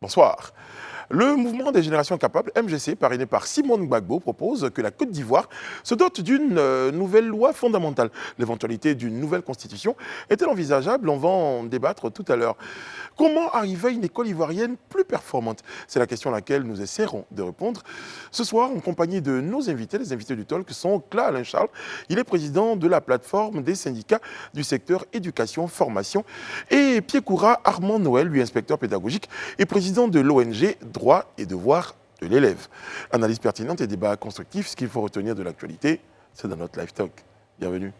Bonsoir. Le mouvement des générations capables, MGC, parrainé par Simone Gbagbo, propose que la Côte d'Ivoire se dote d'une nouvelle loi fondamentale. L'éventualité d'une nouvelle constitution est-elle envisageable? On va en débattre tout à l'heure. Comment arriver à une école ivoirienne plus performante? C'est la question à laquelle nous essaierons de répondre ce soir en compagnie de nos invités. Les invités du talk sont Claude Alain Charles. Il est président de la plateforme des syndicats du secteur éducation-formation. Et Piekoura Armand Noël, lui inspecteur pédagogique et président de l'ONG Droits et devoirs de l'élève. Analyse pertinente et débat constructif, ce qu'il faut retenir de l'actualité, c'est dans notre live talk. Bienvenue.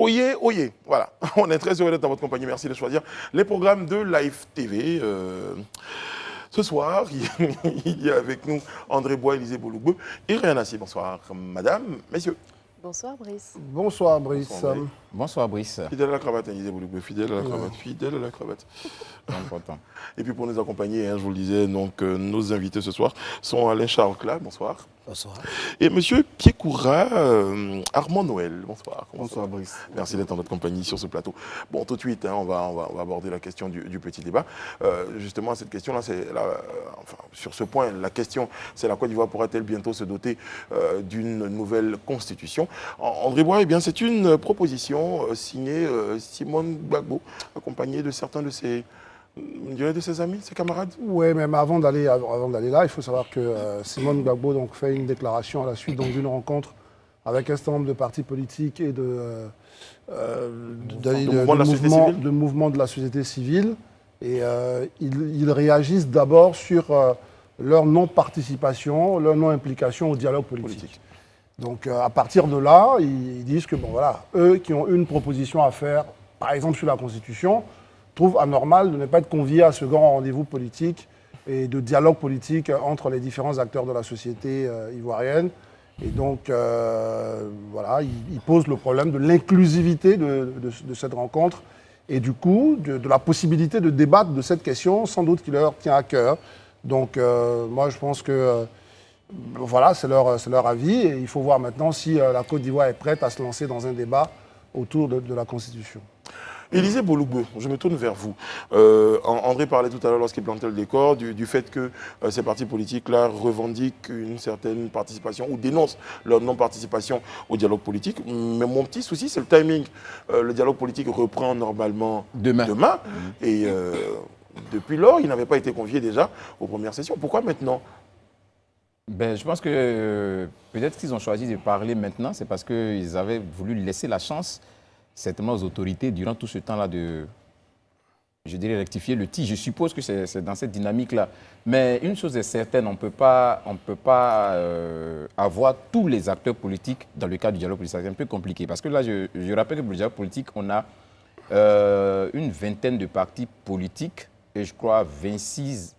Oyez, oyez, voilà, on est très heureux d'être dans votre compagnie, merci de choisir les programmes de Live TV. Ce soir, il y a avec nous André Bois, Élisée Bouloubou et Réan Assi. Bonsoir, madame, messieurs. Bonsoir Brice. Bonsoir Brice. Bonsoir Brice. Fidèle à la cravate, Élisée Bouloubou, fidèle à la cravate, fidèle à la cravate. Important. Et puis pour nous accompagner, je vous le disais, donc, nos invités ce soir sont Alain Charles Cla, bonsoir. Bonsoir. Et monsieur Piekoura Armand Noël, bonsoir. Bonsoir Brice. Merci d'être en notre compagnie sur ce plateau. Bon, tout de suite, on va aborder la question du petit débat. Justement, cette question-là, sur ce point, la question, c'est la Côte d'Ivoire pourra-t-elle bientôt se doter d'une nouvelle constitution? André Bois, eh bien, c'est une proposition signée Simone Gbagbo, accompagnée de certains de ses amis, ses camarades. Oui, mais avant d'aller là, il faut savoir que Simone Gbagbo donc, fait une déclaration à la suite d'une rencontre avec un certain nombre de partis politiques et de mouvements de la société civile. Et ils réagissent d'abord sur leur non-participation, leur non-implication au dialogue politique. Donc à partir de là, ils disent que bon, voilà, eux qui ont une proposition à faire, par exemple sur la Constitution, trouvent anormal de ne pas être conviés à ce grand rendez-vous politique et de dialogue politique entre les différents acteurs de la société ivoirienne. Et donc, voilà, ils posent le problème de l'inclusivité de cette rencontre et du coup, de la possibilité de débattre de cette question, sans doute qui leur tient à cœur. Donc, moi, je pense que, voilà, c'est leur avis. Et il faut voir maintenant si la Côte d'Ivoire est prête à se lancer dans un débat autour de la Constitution. Élisée Bouloubou, je me tourne vers vous. André parlait tout à l'heure, lorsqu'il plantait le décor, du fait que ces partis politiques-là revendiquent une certaine participation ou dénoncent leur non-participation au dialogue politique. Mais mon petit souci, c'est le timing. Le dialogue politique reprend normalement demain. Et depuis lors, il n'avait pas été convié déjà aux premières sessions. Pourquoi maintenant ? Ben, je pense que peut-être qu'ils ont choisi de parler maintenant, c'est parce qu'ils avaient voulu laisser la chance certainement aux autorités durant tout ce temps-là de, je dirais, rectifier le tir. Je suppose que c'est dans cette dynamique-là. Mais une chose est certaine, on ne peut pas avoir tous les acteurs politiques dans le cadre du dialogue politique. C'est un peu compliqué. Parce que là, je rappelle que pour le dialogue politique, on a une vingtaine de partis politiques et je crois 26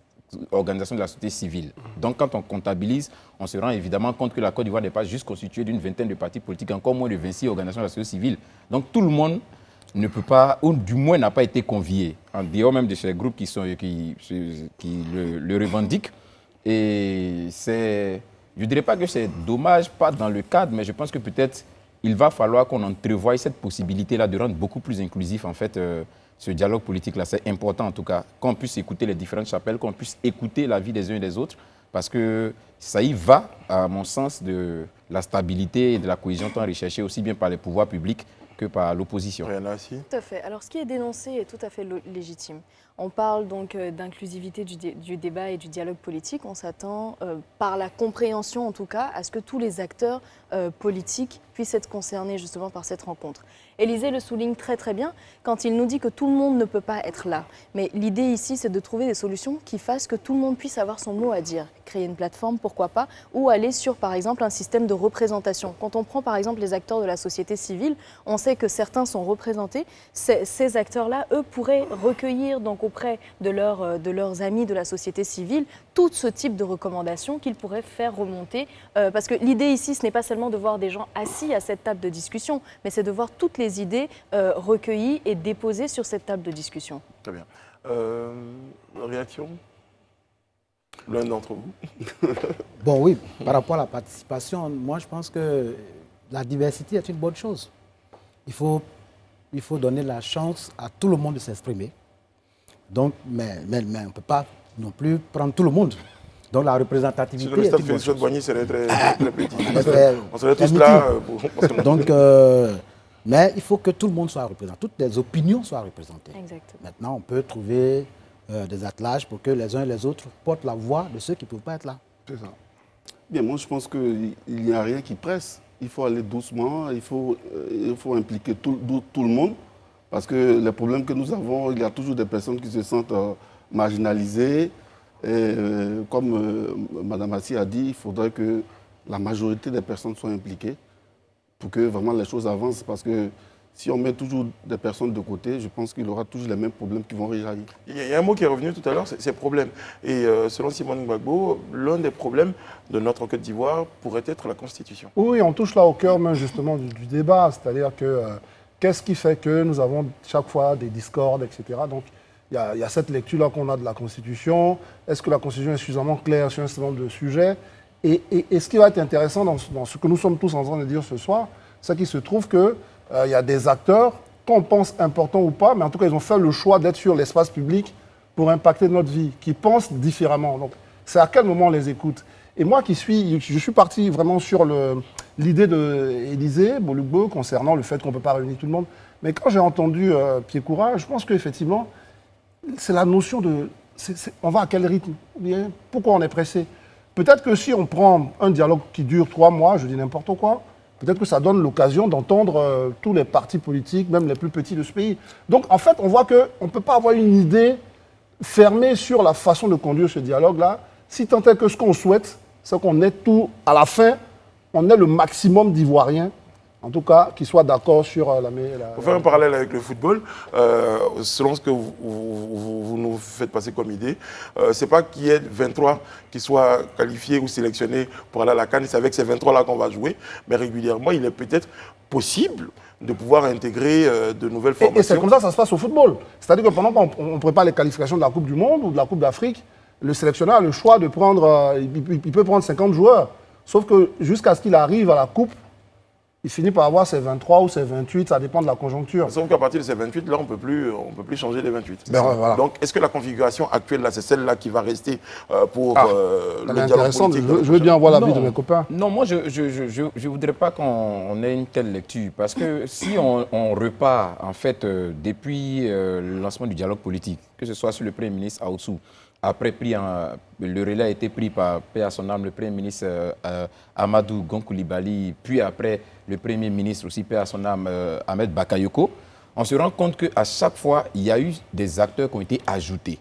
organisations de la société civile. Donc quand on comptabilise, on se rend évidemment compte que la Côte d'Ivoire n'est pas juste constituée d'une vingtaine de partis politiques, encore moins de 26 organisations de la société civile. Donc tout le monde ne peut pas, ou du moins n'a pas été convié, en dehors même de ces groupes qui le revendiquent. Et c'est, je ne dirais pas que c'est dommage, pas dans le cadre, mais je pense que peut-être il va falloir qu'on entrevoie cette possibilité-là de rendre beaucoup plus inclusif en fait ce dialogue politique-là. C'est important en tout cas, qu'on puisse écouter les différentes chapelles, qu'on puisse écouter l'avis des uns et des autres, parce que ça y va, à mon sens, de la stabilité et de la cohésion tant recherchée aussi bien par les pouvoirs publics que par l'opposition. Tout à fait. Alors ce qui est dénoncé est tout à fait légitime. On parle donc d'inclusivité du débat et du dialogue politique. On s'attend, par la compréhension en tout cas, à ce que tous les acteurs politiques puissent être concernés justement par cette rencontre. Élisée le souligne très très bien quand il nous dit que tout le monde ne peut pas être là. Mais l'idée ici, c'est de trouver des solutions qui fassent que tout le monde puisse avoir son mot à dire. créer une plateforme, pourquoi pas, ou aller sur, par exemple, un système de représentation. Quand on prend, par exemple, les acteurs de la société civile, on sait que certains sont représentés. Ces acteurs-là, eux, pourraient recueillir donc auprès de leurs amis de la société civile tout ce type de recommandations qu'ils pourraient faire remonter. Parce que l'idée ici, ce n'est pas seulement de voir des gens assis à cette table de discussion, mais c'est de voir toutes les idées recueillies et déposées sur cette table de discussion. Très bien. Réaction? L'un d'entre vous? Bon, oui, par rapport à la participation, moi je pense que la diversité est une bonne chose. Il faut donner la chance à tout le monde de s'exprimer. Donc, mais on ne peut pas non plus prendre tout le monde. Donc la représentativité. Si le stade Félicien Boigny serait très petit. On serait tous là. Donc, mais il faut que tout le monde soit représenté, toutes les opinions soient représentées. Exactement. Maintenant, on peut trouver des attelages pour que les uns et les autres portent la voix de ceux qui ne peuvent pas être là. C'est ça. Bien, moi je pense qu'il n'y a rien qui presse. Il faut aller doucement, il faut impliquer tout le monde. Parce que les problèmes que nous avons, il y a toujours des personnes qui se sentent marginalisées. Et comme Mme Assi a dit, il faudrait que la majorité des personnes soient impliquées pour que vraiment les choses avancent. Parce que si on met toujours des personnes de côté, je pense qu'il y aura toujours les mêmes problèmes qui vont réjaillir. Il y a un mot qui est revenu tout à l'heure, c'est problème. Et selon Simone Gbagbo, l'un des problèmes de notre Côte d'Ivoire pourrait être la Constitution. Oui, on touche là au cœur même justement du débat, c'est-à-dire que qu'est-ce qui fait que nous avons chaque fois des discordes, etc. Donc il y a cette lecture-là qu'on a de la Constitution. Est-ce que la Constitution est suffisamment claire sur un certain nombre de sujets? Et ce qui va être intéressant dans ce que nous sommes tous en train de dire ce soir, c'est qu'il se trouve que il y a des acteurs, qu'on pense importants ou pas, mais en tout cas, ils ont fait le choix d'être sur l'espace public pour impacter notre vie, qui pensent différemment. Donc, c'est à quel moment on les écoute? Et moi, je suis parti vraiment sur l'idée d'Élysée Bolugbo concernant le fait qu'on ne peut pas réunir tout le monde. Mais quand j'ai entendu Pierre Koura, je pense qu'effectivement, c'est la notion de... on va à quel rythme? Pourquoi on est pressé? Peut-être que si on prend un dialogue qui dure 3 mois, je dis n'importe quoi, peut-être que ça donne l'occasion d'entendre tous les partis politiques, même les plus petits de ce pays. Donc, en fait, on voit qu'on ne peut pas avoir une idée fermée sur la façon de conduire ce dialogue-là, si tant est que ce qu'on souhaite, c'est qu'on ait tout, à la fin, on ait le maximum d'Ivoiriens, en tout cas, qui soient d'accord sur la... Pour faire un parallèle avec le football, selon ce que vous nous faites passer comme idée, c'est pas qu'il y ait 23 qui soient qualifiés ou sélectionnés pour aller à la CAN, c'est avec ces 23-là qu'on va jouer, mais régulièrement, il est peut-être possible de pouvoir intégrer de nouvelles formations. Et c'est comme ça que ça se passe au football. C'est-à-dire que pendant qu'on prépare les qualifications de la Coupe du Monde ou de la Coupe d'Afrique, le sélectionneur a le choix de prendre, il peut prendre 50 joueurs, sauf que jusqu'à ce qu'il arrive à la Coupe, il finit par avoir ses 23 ou ses 28, ça dépend de la conjoncture. Sauf qu'à partir de ces 28, là, on peut plus changer les 28. Voilà. Donc, est-ce que la configuration actuelle, là, c'est celle-là qui va rester pour le dialogue intéressant, politique? je veux bien voir l'avis de mes copains. Non, moi, je ne voudrais pas qu'on ait une telle lecture. Parce que si on repart, en fait, depuis le lancement du dialogue politique, que ce soit sur le Premier ministre Aoussou, après, le relais a été pris par, paix à son âme, le Premier ministre Amadou Gon Coulibaly, puis après le Premier ministre aussi, paix à son âme, Ahmed Bakayoko, on se rend compte qu'à chaque fois, il y a eu des acteurs qui ont été ajoutés.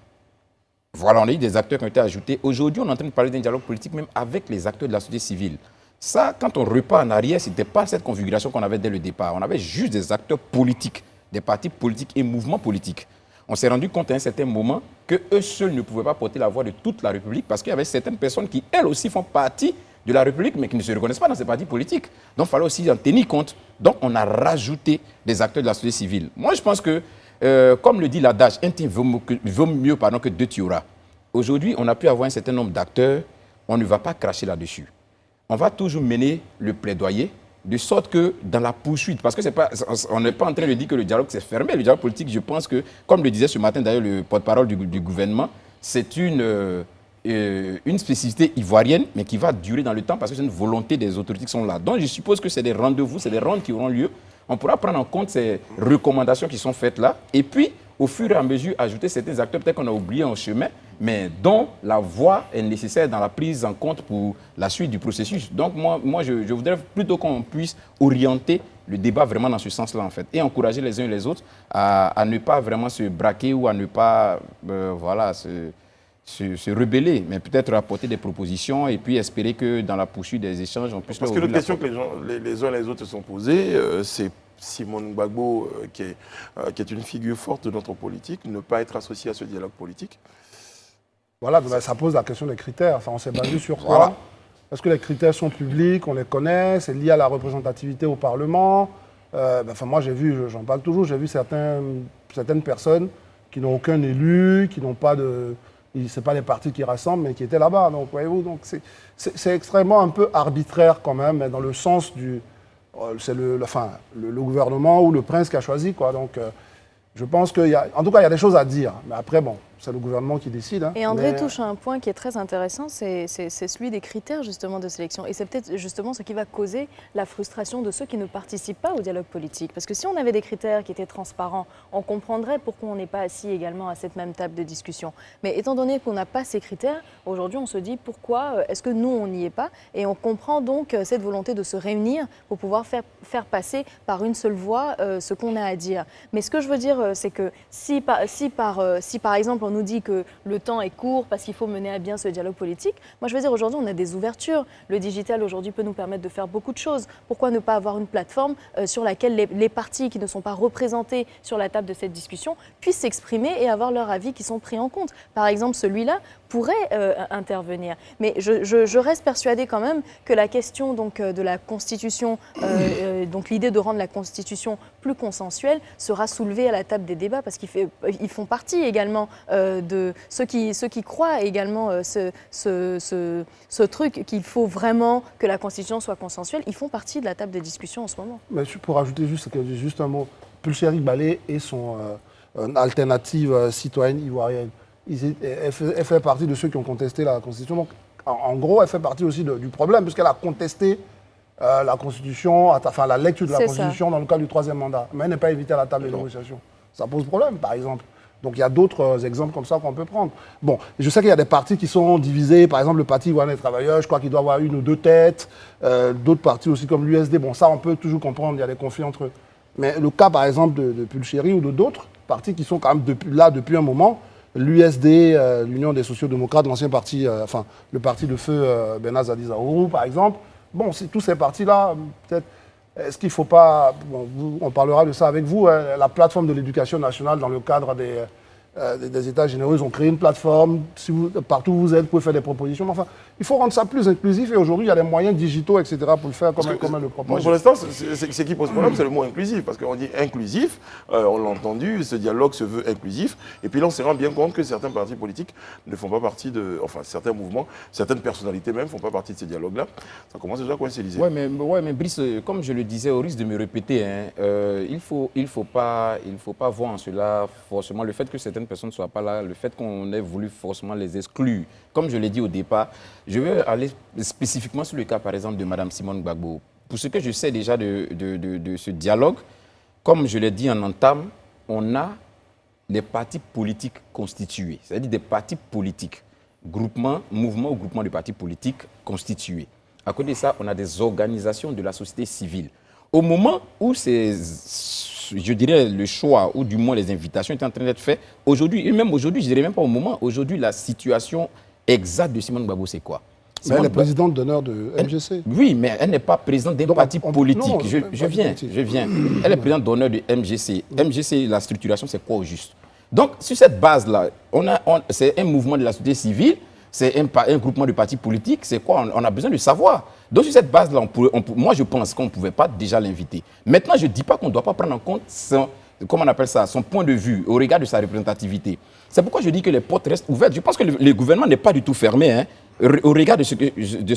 Voilà, on a eu des acteurs qui ont été ajoutés. Aujourd'hui, on est en train de parler d'un dialogue politique même avec les acteurs de la société civile. Ça, quand on repart en arrière, ce n'était pas cette configuration qu'on avait dès le départ. On avait juste des acteurs politiques, des partis politiques et mouvements politiques. On s'est rendu compte à un certain moment qu'eux seuls ne pouvaient pas porter la voix de toute la République parce qu'il y avait certaines personnes qui, elles aussi, font partie de la République, mais qui ne se reconnaissent pas dans ces partis politiques. Donc, il fallait aussi en tenir compte. Donc, on a rajouté des acteurs de la société civile. Moi, je pense que, comme le dit l'adage, un team vaut mieux que 2 tueras. Aujourd'hui, on a pu avoir un certain nombre d'acteurs. On ne va pas cracher là-dessus. On va toujours mener le plaidoyer, de sorte que dans la poursuite, parce que on n'est pas en train de dire que le dialogue s'est fermé, le dialogue politique, je pense que, comme le disait ce matin d'ailleurs le porte-parole du gouvernement, c'est une spécificité ivoirienne, mais qui va durer dans le temps parce que c'est une volonté des autorités qui sont là. Donc je suppose que c'est des rendez-vous, c'est des rondes qui auront lieu. On pourra prendre en compte ces recommandations qui sont faites là, et puis au fur et à mesure ajouter certains acteurs peut-être qu'on a oubliés en chemin, mais dont la voix est nécessaire dans la prise en compte pour la suite du processus. Donc moi je voudrais plutôt qu'on puisse orienter le débat vraiment dans ce sens-là, en fait, et encourager les uns et les autres à ne pas vraiment se braquer ou à ne pas se rebeller, mais peut-être apporter des propositions et puis espérer que dans la poursuite des échanges, on puisse... Parce que l'autre question que les uns et les autres se sont posées, c'est Simone Gbagbo, qui est une figure forte de notre politique, ne pas être associé à ce dialogue politique. Voilà, donc, ça pose la question des critères. Enfin, on s'est basé sur quoi? Voilà. Est-ce que les critères sont publics, on les connaît, c'est lié à la représentativité au Parlement? Moi, j'ai vu, j'en parle toujours, j'ai vu certaines personnes qui n'ont aucun élu, qui n'ont pas de... Ce n'est pas les partis qui rassemblent, mais qui étaient là-bas. Donc, voyez-vous, donc c'est extrêmement un peu arbitraire quand même, mais dans le sens du... C'est le gouvernement ou le prince qui a choisi, quoi. Donc, je pense qu'il y a... En tout cas, il y a des choses à dire. Mais après, bon, c'est le gouvernement qui décide. Hein. Et André touche à un point qui est très intéressant, c'est celui des critères justement de sélection. Et c'est peut-être justement ce qui va causer la frustration de ceux qui ne participent pas au dialogue politique. Parce que si on avait des critères qui étaient transparents, on comprendrait pourquoi on n'est pas assis également à cette même table de discussion. Mais étant donné qu'on n'a pas ces critères, aujourd'hui on se dit pourquoi est-ce que nous on n'y est pas? Et on comprend donc cette volonté de se réunir pour pouvoir faire passer par une seule voix ce qu'on a à dire. Mais ce que je veux dire, c'est que si par exemple on nous dit que le temps est court parce qu'il faut mener à bien ce dialogue politique, moi je veux dire aujourd'hui on a des ouvertures. Le digital aujourd'hui peut nous permettre de faire beaucoup de choses. Pourquoi ne pas avoir une plateforme sur laquelle les partis qui ne sont pas représentés sur la table de cette discussion puissent s'exprimer et avoir leur avis qui sont pris en compte? Par exemple, celui-là pourrait intervenir. Mais je reste persuadée quand même que la question donc, de la Constitution, donc l'idée de rendre la Constitution plus consensuelle sera soulevée à la table des débats parce qu'ils font partie également de ceux qui croient également ce truc qu'il faut vraiment que la Constitution soit consensuelle. Ils font partie de la table de discussion en ce moment. Mais pour ajouter juste un mot, Pulchéry Balé et son alternative citoyenne ivoirienne, elle fait partie de ceux qui ont contesté la Constitution. Donc, en gros, elle fait partie aussi du problème, puisqu'elle a contesté la Constitution, enfin la lecture de la Constitution dans le cadre du 3e mandat. Mais elle n'est pas invitée à la table des négociations. Ça pose problème, par exemple. Donc il y a d'autres exemples comme ça qu'on peut prendre. Bon, je sais qu'il y a des partis qui sont divisés. Par exemple, le Parti ivoirien des travailleurs, je crois qu'il doit avoir 1 ou 2 têtes. D'autres partis aussi comme l'USD. Bon, ça, on peut toujours comprendre, il y a des conflits entre eux. Mais le cas, par exemple, de Pulchéry ou d'autres partis qui sont quand même là depuis un moment, l'USD, l'Union des sociaux-démocrates, l'ancien parti, le parti de feu Benazadi Zaourou, par exemple. Bon, tous ces partis-là, peut-être, est-ce qu'il ne faut pas, on parlera de ça avec vous, la plateforme de l'éducation nationale dans le cadre des États généraux, ils ont créé une plateforme, partout où vous êtes, vous pouvez faire des propositions. Mais enfin, il faut rendre ça plus inclusif et aujourd'hui, il y a des moyens digitaux, etc. pour le faire comme elle le propose. Pour l'instant, ce qui pose problème, c'est le mot inclusif. Parce qu'on dit inclusif, on l'a entendu, ce dialogue se veut inclusif. Et puis là, on se rend bien compte que certains partis politiques ne font pas partie enfin, certains mouvements, certaines personnalités même ne font pas partie de ces dialogues-là. Ça commence déjà à coïncider. Oui, mais Brice, comme je le disais, au risque de me répéter, il faut pas voir en cela forcément le fait que certaines personnes ne soient pas là, le fait qu'on ait voulu forcément les exclure. Comme je l'ai dit au départ, je vais aller spécifiquement sur le cas, par exemple, de Mme Simone Gbagbo. Pour ce que je sais déjà de ce dialogue, comme je l'ai dit en entame, on a des partis politiques constitués, c'est-à-dire des partis politiques, mouvements ou groupements de partis politiques constitués. À côté de ça, on a des organisations de la société civile. Au moment où je dirais, le choix, ou du moins les invitations étaient en train d'être faites, aujourd'hui, et même aujourd'hui, je dirais même pas au moment, aujourd'hui, la situation exacte de Simone Gbagbo, c'est quoi? Mais elle est présidente d'honneur de MGC. Oui, mais elle n'est pas présidente d'un parti politique. Non, je viens. Elle est présidente d'honneur de MGC. MGC, la structuration, c'est quoi au juste? Donc, sur cette base-là, c'est un mouvement de la société civile, c'est un groupement de partis politiques, c'est quoi? On a besoin de savoir. Donc, sur cette base-là, moi, je pense qu'on ne pouvait pas déjà l'inviter. Maintenant, je ne dis pas qu'on ne doit pas prendre en compte son point de vue au regard de sa représentativité. C'est pourquoi je dis que les portes restent ouvertes. Je pense que le gouvernement n'est pas du tout fermé au regard de ce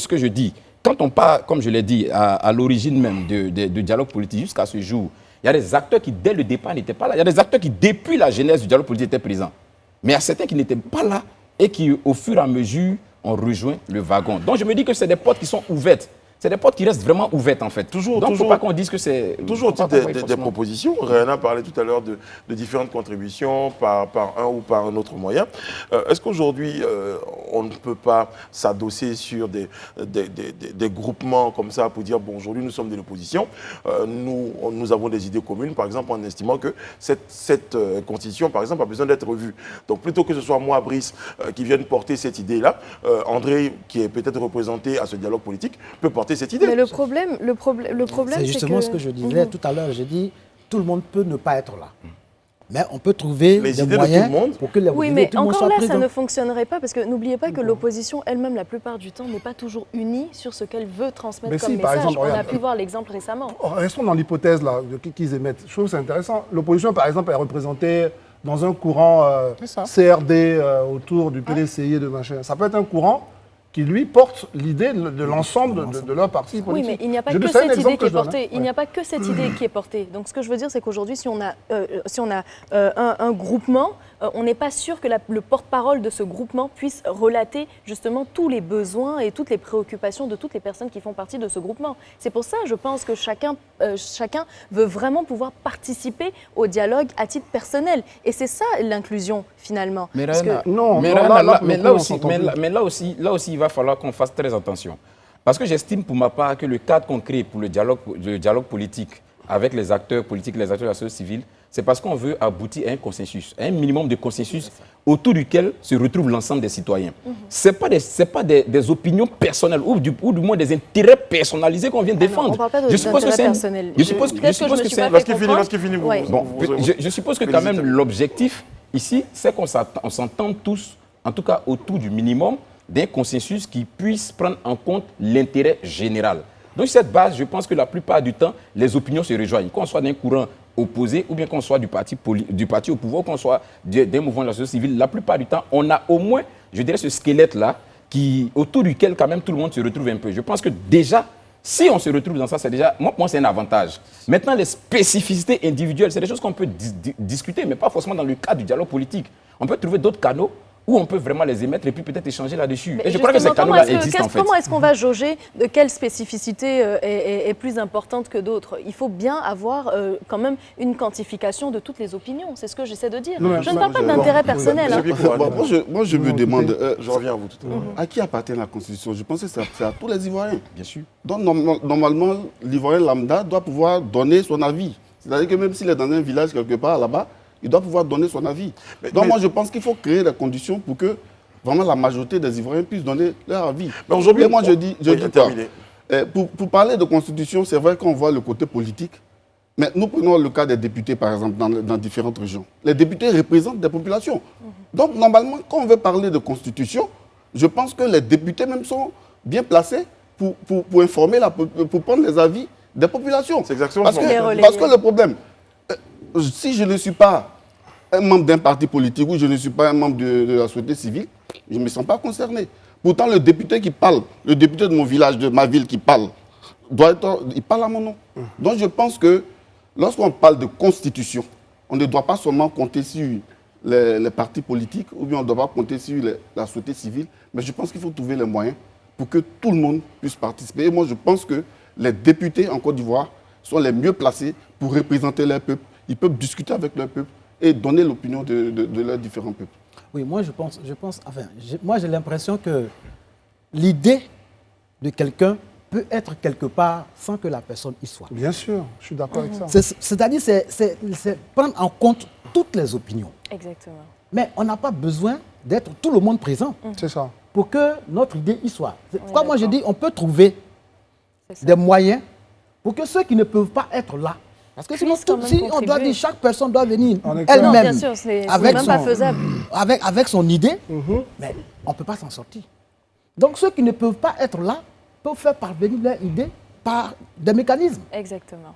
que je dis. Quand on part, comme je l'ai dit, à l'origine même du dialogue politique jusqu'à ce jour, il y a des acteurs qui, dès le départ, n'étaient pas là. Il y a des acteurs qui, depuis la genèse du dialogue politique, étaient présents. Mais il y a certains qui n'étaient pas là et qui, au fur et à mesure, ont rejoint le wagon. Donc, je me dis que c'est des portes qui sont ouvertes. c'est des portes qui restent vraiment ouvertes en fait. Donc il ne faut pas qu'on dise que c'est... Toujours au faut titre pas qu'on des propositions, Rihanna parlait tout à l'heure de différentes contributions par un ou par un autre moyen. Est-ce qu'aujourd'hui, on ne peut pas s'adosser sur des groupements comme ça pour dire, bon, aujourd'hui nous sommes de l'opposition, nous avons des idées communes, par exemple en estimant que cette constitution, par exemple, a besoin d'être revue. Donc plutôt que ce soit moi, Brice, qui vienne porter cette idée-là, André, qui est peut-être représenté à ce dialogue politique, peut porter cette idée. Mais le problème, c'est justement ce que je disais tout à l'heure. J'ai dit, tout le monde peut ne pas être là. Mais on peut trouver des moyens pour que les oui, idées mais de tout le monde encore soient là, présentes. ça ne fonctionnerait pas parce que n'oubliez pas que l'opposition elle-même, la plupart du temps, n'est pas toujours unie sur ce qu'elle veut transmettre Mais comme si, par message. exemple, On a regarde. pu voir l'exemple récemment. Restons dans l'hypothèse là qu'ils émettent. Je trouve que c'est intéressant. L'opposition, par exemple, est représentée dans un courant CRD autour du PDCI et de machin. Ça peut être un courant qui, lui, porte l'idée de l'ensemble de leur parti Oui, politique. mais il n'y a pas Je que te cite un cette idée exemple qui est je donne, portée. hein. Il n'y a pas que cette idée qui est portée. Donc, ce que je veux dire, c'est qu'aujourd'hui, si on a un groupement, on n'est pas sûr que le porte-parole de ce groupement puisse relater justement tous les besoins et toutes les préoccupations de toutes les personnes qui font partie de ce groupement. C'est pour ça, je pense que chacun veut vraiment pouvoir participer au dialogue à titre personnel. Et c'est ça l'inclusion, finalement. Mais Parce Rihanna, que- Non, mais non, Rihanna, là, pour le coup, on aussi, s'entend plus. là aussi, il va falloir qu'on fasse très attention. Parce que j'estime pour ma part que le cadre qu'on crée pour le dialogue politique avec les acteurs politiques, les acteurs de la société civile, c'est parce qu'on veut aboutir à un consensus, à un minimum de consensus autour duquel se retrouve l'ensemble des citoyens. Ce n'est pas des opinions personnelles ou du moins des intérêts personnalisés qu'on vient défendre. on ne parle pas Je suppose que d'intérêt c'est personnel. je suppose Peut-être que je me suis pas Parce fait qu'il finit, comprendre. vous. Ouais. Bon, je suppose que quand même l'objectif ici, c'est qu'on s'entende tous, en tout cas autour du minimum, d'un consensus qui puisse prendre en compte l'intérêt général. Donc, sur cette base, je pense que la plupart du temps, les opinions se rejoignent. Qu'on soit d'un courant opposé ou bien qu'on soit du parti au pouvoir, qu'on soit d'un mouvement de la société civile, la plupart du temps, on a au moins, je dirais, ce squelette-là autour duquel quand même tout le monde se retrouve un peu. Je pense que déjà, si on se retrouve dans ça, c'est déjà, moi c'est un avantage. Maintenant, les spécificités individuelles, c'est des choses qu'on peut discuter, mais pas forcément dans le cadre du dialogue politique. On peut trouver d'autres canaux où on peut vraiment les émettre et puis peut-être échanger là-dessus. Mais Et je crois que ces justement, canaux-là existent en fait. Comment est-ce qu'on va jauger de quelle spécificité est plus importante que d'autres? Il faut bien avoir quand même une quantification de toutes les opinions. C'est ce que j'essaie de dire. Non, Je ne parle pas d'intérêt personnel. hein. Moi, je me demande, Je reviens à vous tout à l'heure. à qui appartient la Constitution? Je pense que c'est à tous les Ivoiriens. Bien sûr. Donc, normalement, l'Ivoirien lambda doit pouvoir donner son avis. C'est-à-dire que même s'il est dans un village quelque part là-bas, il doit pouvoir donner son avis. Donc, moi, je pense qu'il faut créer les conditions pour que vraiment la majorité des Ivoiriens puissent donner leur avis. Mais aujourd'hui, Et moi, je dis quoi? terminé. Pour parler de constitution, c'est vrai qu'on voit le côté politique, mais nous prenons le cas des députés, par exemple, dans différentes régions. Les députés représentent des populations. Donc, normalement, quand on veut parler de constitution, je pense que les députés même sont bien placés pour informer, pour prendre les avis des populations. C'est exactement Parce ce qu'on Les fait. relayer. parce que le problème, si je ne suis pas un membre d'un parti politique ou je ne suis pas un membre de la société civile, je ne me sens pas concerné. Pourtant, le député qui parle, le député de mon village, de ma ville qui parle, il parle à mon nom. Donc je pense que lorsqu'on parle de constitution, on ne doit pas seulement compter sur les partis politiques ou bien on ne doit pas compter sur la société civile, mais je pense qu'il faut trouver les moyens pour que tout le monde puisse participer. Et moi, je pense que les députés en Côte d'Ivoire sont les mieux placés pour représenter leur peuple. Ils peuvent discuter avec leur peuple et donner l'opinion de leurs différents peuples. Oui, moi moi j'ai l'impression que l'idée de quelqu'un peut être quelque part sans que la personne y soit. Bien sûr, je suis d'accord avec ça. C'est-à-dire, c'est prendre en compte toutes les opinions. Exactement. Mais on n'a pas besoin d'être tout le monde présent C'est ça. pour que notre idée y soit. Oui, Comme moi je d'accord. dis, on peut trouver C'est ça. des moyens pour que ceux qui ne peuvent pas être là, parce que sinon, Puissent quand même si on doit contribuer. dire chaque personne doit venir En excellent. Non, bien elle-même sûr, c'est avec même pas faisable. avec son idée, mais on ne peut pas s'en sortir. Donc ceux qui ne peuvent pas être là peuvent faire parvenir leur idée par des mécanismes. Exactement.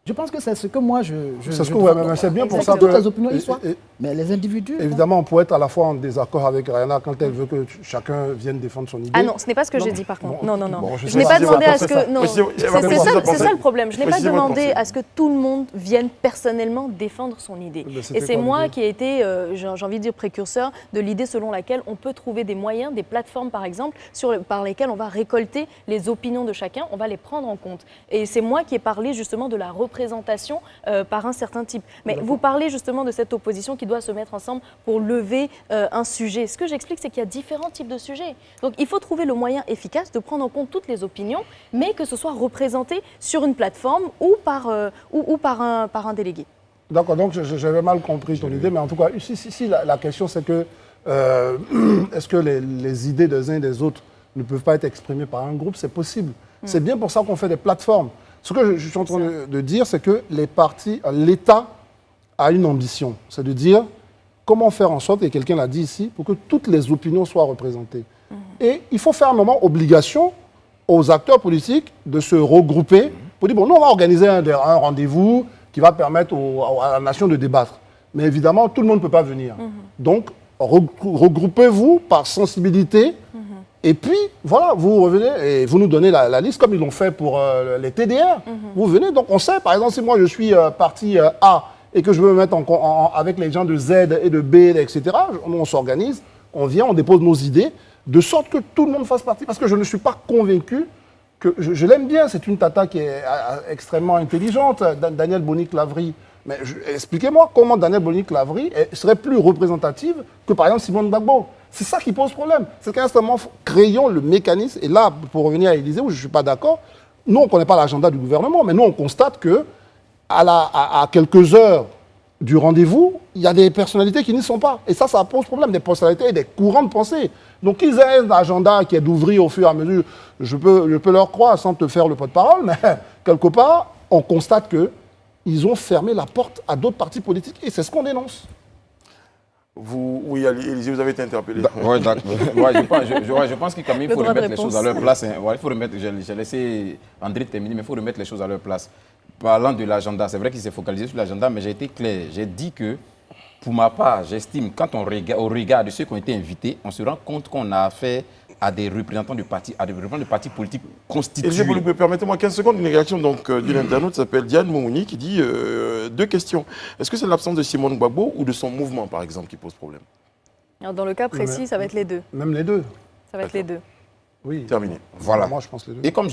Je pense que c'est ce que moi C'est ce que ouais, mais c'est bien pour ça que toutes que les opinions y soient. Mais les individus. évidemment, on pourrait être à la fois en désaccord avec Rihanna quand elle veut que chacun vienne défendre son idée. Ah non, ce n'est pas ce que Non. j'ai dit par contre. Bon, Non. bon, je je sais n'ai pas. pas demandé à ce C'est ça. que. Non, Précisez- c'est précisez- ça le problème. Je n'ai pas précisez votre demandé pensée. à ce que tout le monde vienne personnellement défendre son idée. Mais c'était Et c'est quoi moi l'idée qui ai été, j'ai envie de dire, précurseur de l'idée selon laquelle on peut trouver des moyens, des plateformes par exemple, par lesquelles on va récolter les opinions de chacun, on va les prendre en compte. Et c'est moi qui ai parlé justement de la représentation par un certain type. Mais vous parlez justement de cette opposition qui doit se mettre ensemble pour lever un sujet. Ce que j'explique, c'est qu'il y a différents types de sujets. Donc il faut trouver le moyen efficace de prendre en compte toutes les opinions, mais que ce soit représenté sur une plateforme ou par un délégué. D'accord, donc j'avais mal compris ton idée, mais en tout cas, si la question c'est que est-ce que les idées des uns et des autres ne peuvent pas être exprimées par un groupe, c'est possible. C'est bien pour ça qu'on fait des plateformes. Ce que je suis en train de dire, c'est que les partis, l'État a une ambition, c'est de dire comment faire en sorte, et quelqu'un l'a dit ici, pour que toutes les opinions soient représentées. Et il faut faire un moment obligation aux acteurs politiques de se regrouper pour dire, bon, nous on va organiser un rendez-vous qui va permettre à la nation de débattre. Mais évidemment, tout le monde ne peut pas venir. Donc, regroupez-vous par sensibilité. Et puis, voilà, vous revenez et vous nous donnez la liste comme ils l'ont fait pour les TDR. Vous venez, donc on sait, par exemple, si moi je suis parti A et que je veux me mettre avec les gens de Z et de B, etc., on s'organise, on vient, on dépose nos idées, de sorte que tout le monde fasse partie. Parce que je ne suis pas convaincu que... Je l'aime bien, c'est une tata qui est extrêmement intelligente, Danielle Bonic-Lavry. Mais expliquez-moi comment Danielle Bonic-Lavry serait plus représentative que, par exemple, Simone Gbagbo. C'est ça qui pose problème. C'est qu'instamment, créons le mécanisme. Et là, pour revenir à Élysée, où je ne suis pas d'accord, nous, on ne connaît pas l'agenda du gouvernement, mais nous, on constate que à quelques heures du rendez-vous, il y a des personnalités qui n'y sont pas. Et ça pose problème, des personnalités et des courants de pensée. Donc, qu'ils aient un agenda qui est d'ouvrir au fur et à mesure, je peux leur croire sans te faire le porte-parole, mais quelque part, on constate qu'ils ont fermé la porte à d'autres partis politiques. Et c'est ce qu'on dénonce. Oui, Élysée, vous avez été interpellé. Oui, d'accord. Je pense qu'il faut droit de remettre les choses à leur place. Hein. Ouais, il faut remettre, j'ai laissé André terminer, mais il faut remettre les choses à leur place. Parlant de l'agenda, c'est vrai qu'il s'est focalisé sur l'agenda, mais j'ai été clair. J'ai dit que, pour ma part, j'estime, quand on regarde ceux qui ont été invités, on se rend compte qu'on a affaire à des représentants de partis, politiques constitués. Élysée, permettez-moi 15 secondes, une réaction d'une internaute qui s'appelle Diane Moumouni qui dit deux questions. Est-ce que c'est l'absence de Simone Gbagbo ou de son mouvement, par exemple, qui pose problème? Alors, dans le cas précis, ça va être les deux. Même les deux. Ça va être les deux. Oui. Terminé. Voilà. Moi, je pense les deux. Et comme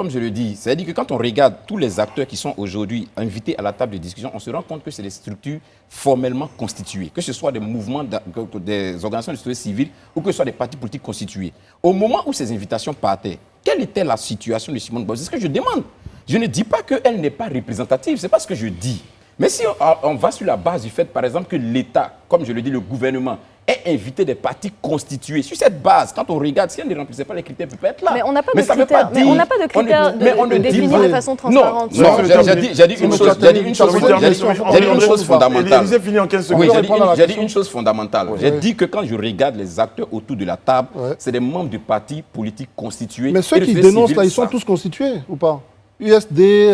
je le dis, c'est-à-dire que quand on regarde tous les acteurs qui sont aujourd'hui invités à la table de discussion, on se rend compte que c'est des structures formellement constituées, que ce soit des mouvements, des organisations de société civile ou que ce soit des partis politiques constitués. Au moment où ces invitations partaient, quelle était la situation de Simone Gbagbo? C'est ce que je demande. Je ne dis pas qu'elle n'est pas représentative, ce n'est pas ce que je dis. Mais si on va sur la base du fait, par exemple, que l'État, comme je le dis, le gouvernement, ait invité des partis constitués. Sur cette base, quand on regarde, si elle ne remplissait pas les critères, elle peut être là. Mais on n'a pas Mais de ça veut critères, pas dire- on n'a pas de critères définis de façon transparente. Non, j'ai dit une chose fondamentale. Élysée finit en 15 secondes. Oui, répondre à la j'ai dit question. une chose fondamentale. J'ai dit que quand je regarde les acteurs autour de la table, Ouais. c'est des membres de partis politiques constitués. Mais ceux Et de qui société dénoncent civile, là, ils sont ça. tous constitués ou pas? USD,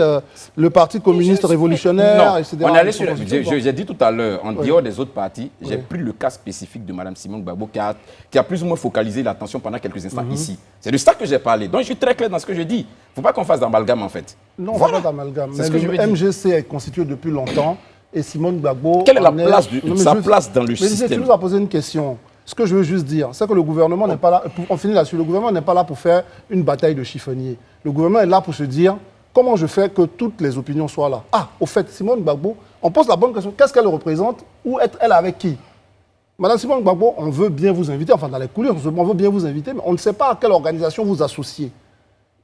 le Parti communiste révolutionnaire, Non, etc. on est allé Ils sont sur. constitués ou pas? J'ai dit tout à l'heure, en dehors des autres partis, j'ai pris le cas spécifique de Mme Simone Gbagbo qui a plus ou moins focalisé l'attention pendant quelques instants ici. C'est de ça que j'ai parlé. Donc je suis très clair dans ce que je dis. Il ne faut pas qu'on fasse d'amalgame en fait. Non, Voilà. pas d'amalgame. C'est Mais ce que je le veux dire. MGC est constitué depuis longtemps et Simone Gbagbo... Quelle est la en place Non, mais sa juste- place dans le Mais tu système? nous as posé une question. Ce que je veux juste dire, c'est que le gouvernement n'est pas là... On finit là-dessus. Le gouvernement n'est pas là pour faire une bataille de chiffonnier. Le gouvernement est là pour se dire comment je fais que toutes les opinions soient là. Ah, au fait, Simone Gbagbo, on pose la bonne question. Qu'est-ce qu'elle représente? Ou est-elle avec qui? Madame Simone Gbagbo, on veut bien vous inviter, enfin dans les coulisses, on veut bien vous inviter, mais on ne sait pas à quelle organisation vous associez.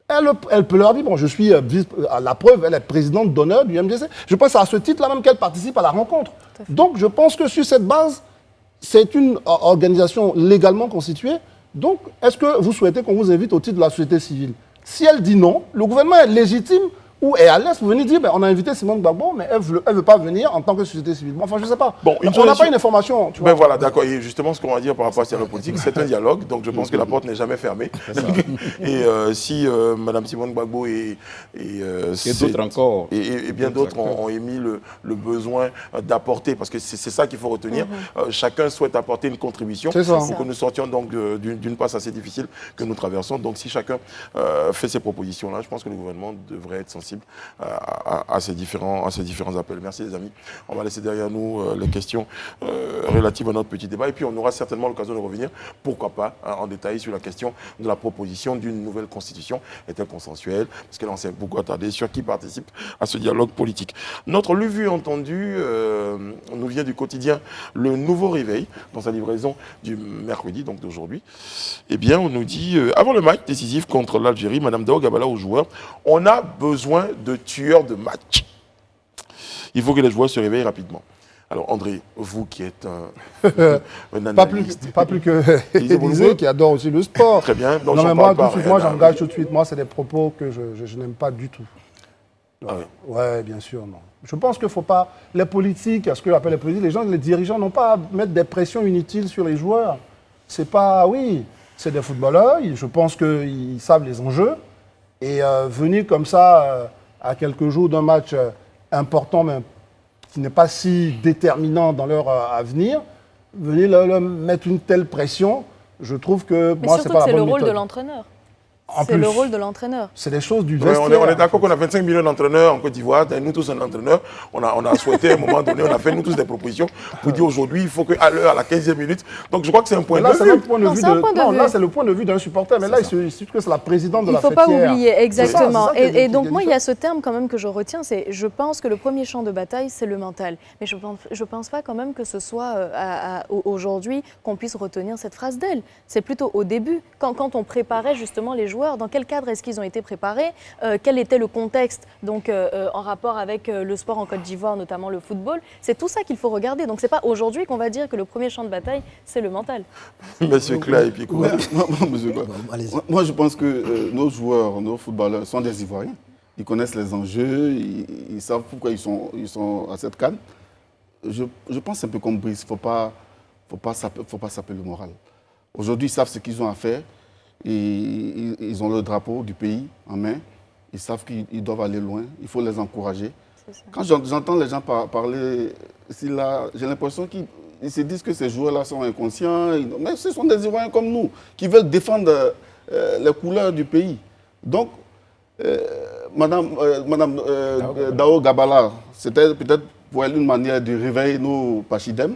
Elle peut leur dire, bon, je suis, à la preuve, elle est présidente d'honneur du MGC. Je pense que c'est à ce titre-là même qu'elle participe à la rencontre. Donc je pense que sur cette base, c'est une organisation légalement constituée. Donc, est-ce que vous souhaitez qu'on vous invite au titre de la société civile? Si elle dit non, le gouvernement est légitime ou est à l'aise pour venir dire, on a invité Simone Gbagbo, mais elle ne veut pas venir en tant que société civile. Bon, enfin, je ne sais pas. Bon, on n'a pas une information. Tu vois. Ben voilà, d'accord. Et justement, ce qu'on va dire par rapport à ce dialogue politique, c'est un dialogue. Donc, je pense que la porte n'est jamais fermée. Et si Mme Simone Gbagbo et d'autres encore. Et bien d'autres ont émis le besoin d'apporter, parce que c'est ça qu'il faut retenir. Chacun souhaite apporter une contribution pour que nous sortions donc d'une passe assez difficile que nous traversons. Donc, si chacun fait ces propositions-là, je pense que le gouvernement devrait être sensible à ces différents appels. Merci les amis. On va laisser derrière nous les questions relatives à notre petit débat et puis on aura certainement l'occasion de revenir, pourquoi pas, en détail sur la question de la proposition d'une nouvelle constitution. Est-elle consensuelle? Parce que là on s'est beaucoup attardé sur qui participe à ce dialogue politique. Notre lu vu entendu nous vient du quotidien Le Nouveau Réveil, dans sa livraison du mercredi, donc d'aujourd'hui. Eh bien on nous dit, avant le match décisif contre l'Algérie, Mme Dao Gabala aux joueurs, on a besoin de tueurs de match. Il faut que les joueurs se réveillent rapidement. Alors André, vous qui êtes un analyste. Pas plus que Élisée qui adore aussi le sport. Très bien. Donc non mais moi, j'engage tout de suite. Moi, c'est des propos que je n'aime pas du tout. Ah oui. Ouais, bien sûr, non. Je pense qu'il ne faut pas... Les politiques, ce que j'appelle les politiques, les dirigeants n'ont pas à mettre des pressions inutiles sur les joueurs. C'est pas... Oui, c'est des footballeurs. Je pense qu'ils savent les enjeux. Et venir comme ça, à quelques jours d'un match important, mais qui n'est pas si déterminant dans leur avenir, venir leur mettre une telle pression, je trouve que moi, c'est pas la bonne méthode. C'est le rôle de l'entraîneur. C'est le rôle de l'entraîneur. C'est des choses du vestiaire. On est d'accord qu'on a 25 millions d'entraîneurs en Côte d'Ivoire. Nous tous un entraîneur. On a souhaité à un moment donné, on a fait nous tous des propositions pour dire aujourd'hui, il faut qu'à l'heure, à la 15e minute. Donc je crois que c'est un point de vue. Là, c'est le point de vue d'un supporter. Mais là, il se dit que c'est la présidente de la fêtière. Il ne faut pas oublier, exactement. Et donc moi, il y a ce ce terme quand même que je retiens, c'est je pense que le premier champ de bataille, c'est le mental. Mais je pense pas quand même que ce soit aujourd'hui qu'on puisse retenir cette phrase d'elle. C'est plutôt au début, quand on préparait justement les joueurs, dans quel cadre est-ce qu'ils ont été préparés, quel était le contexte donc, en rapport avec le sport en Côte d'Ivoire, notamment le football. C'est tout ça qu'il faut regarder. Donc ce n'est pas aujourd'hui qu'on va dire que le premier champ de bataille, c'est le mental. Monsieur Clay et puis quoi. Moi, je pense que nos joueurs, nos footballeurs sont des Ivoiriens. Ils connaissent les enjeux, ils savent pourquoi ils sont à cette canne. Je pense un peu comme Brice, il ne faut pas saper le moral. Aujourd'hui, ils savent ce qu'ils ont à faire. Ils ont le drapeau du pays en main. Ils savent qu'ils doivent aller loin. Il faut les encourager. Quand j'entends les gens parler, j'ai l'impression qu'ils se disent que ces joueurs-là sont inconscients. Mais ce sont des Ivoiriens comme nous, qui veulent défendre les couleurs du pays. Donc, Madame Dao Gabala, c'était peut-être pour elle une manière de réveiller nos pachidèmes.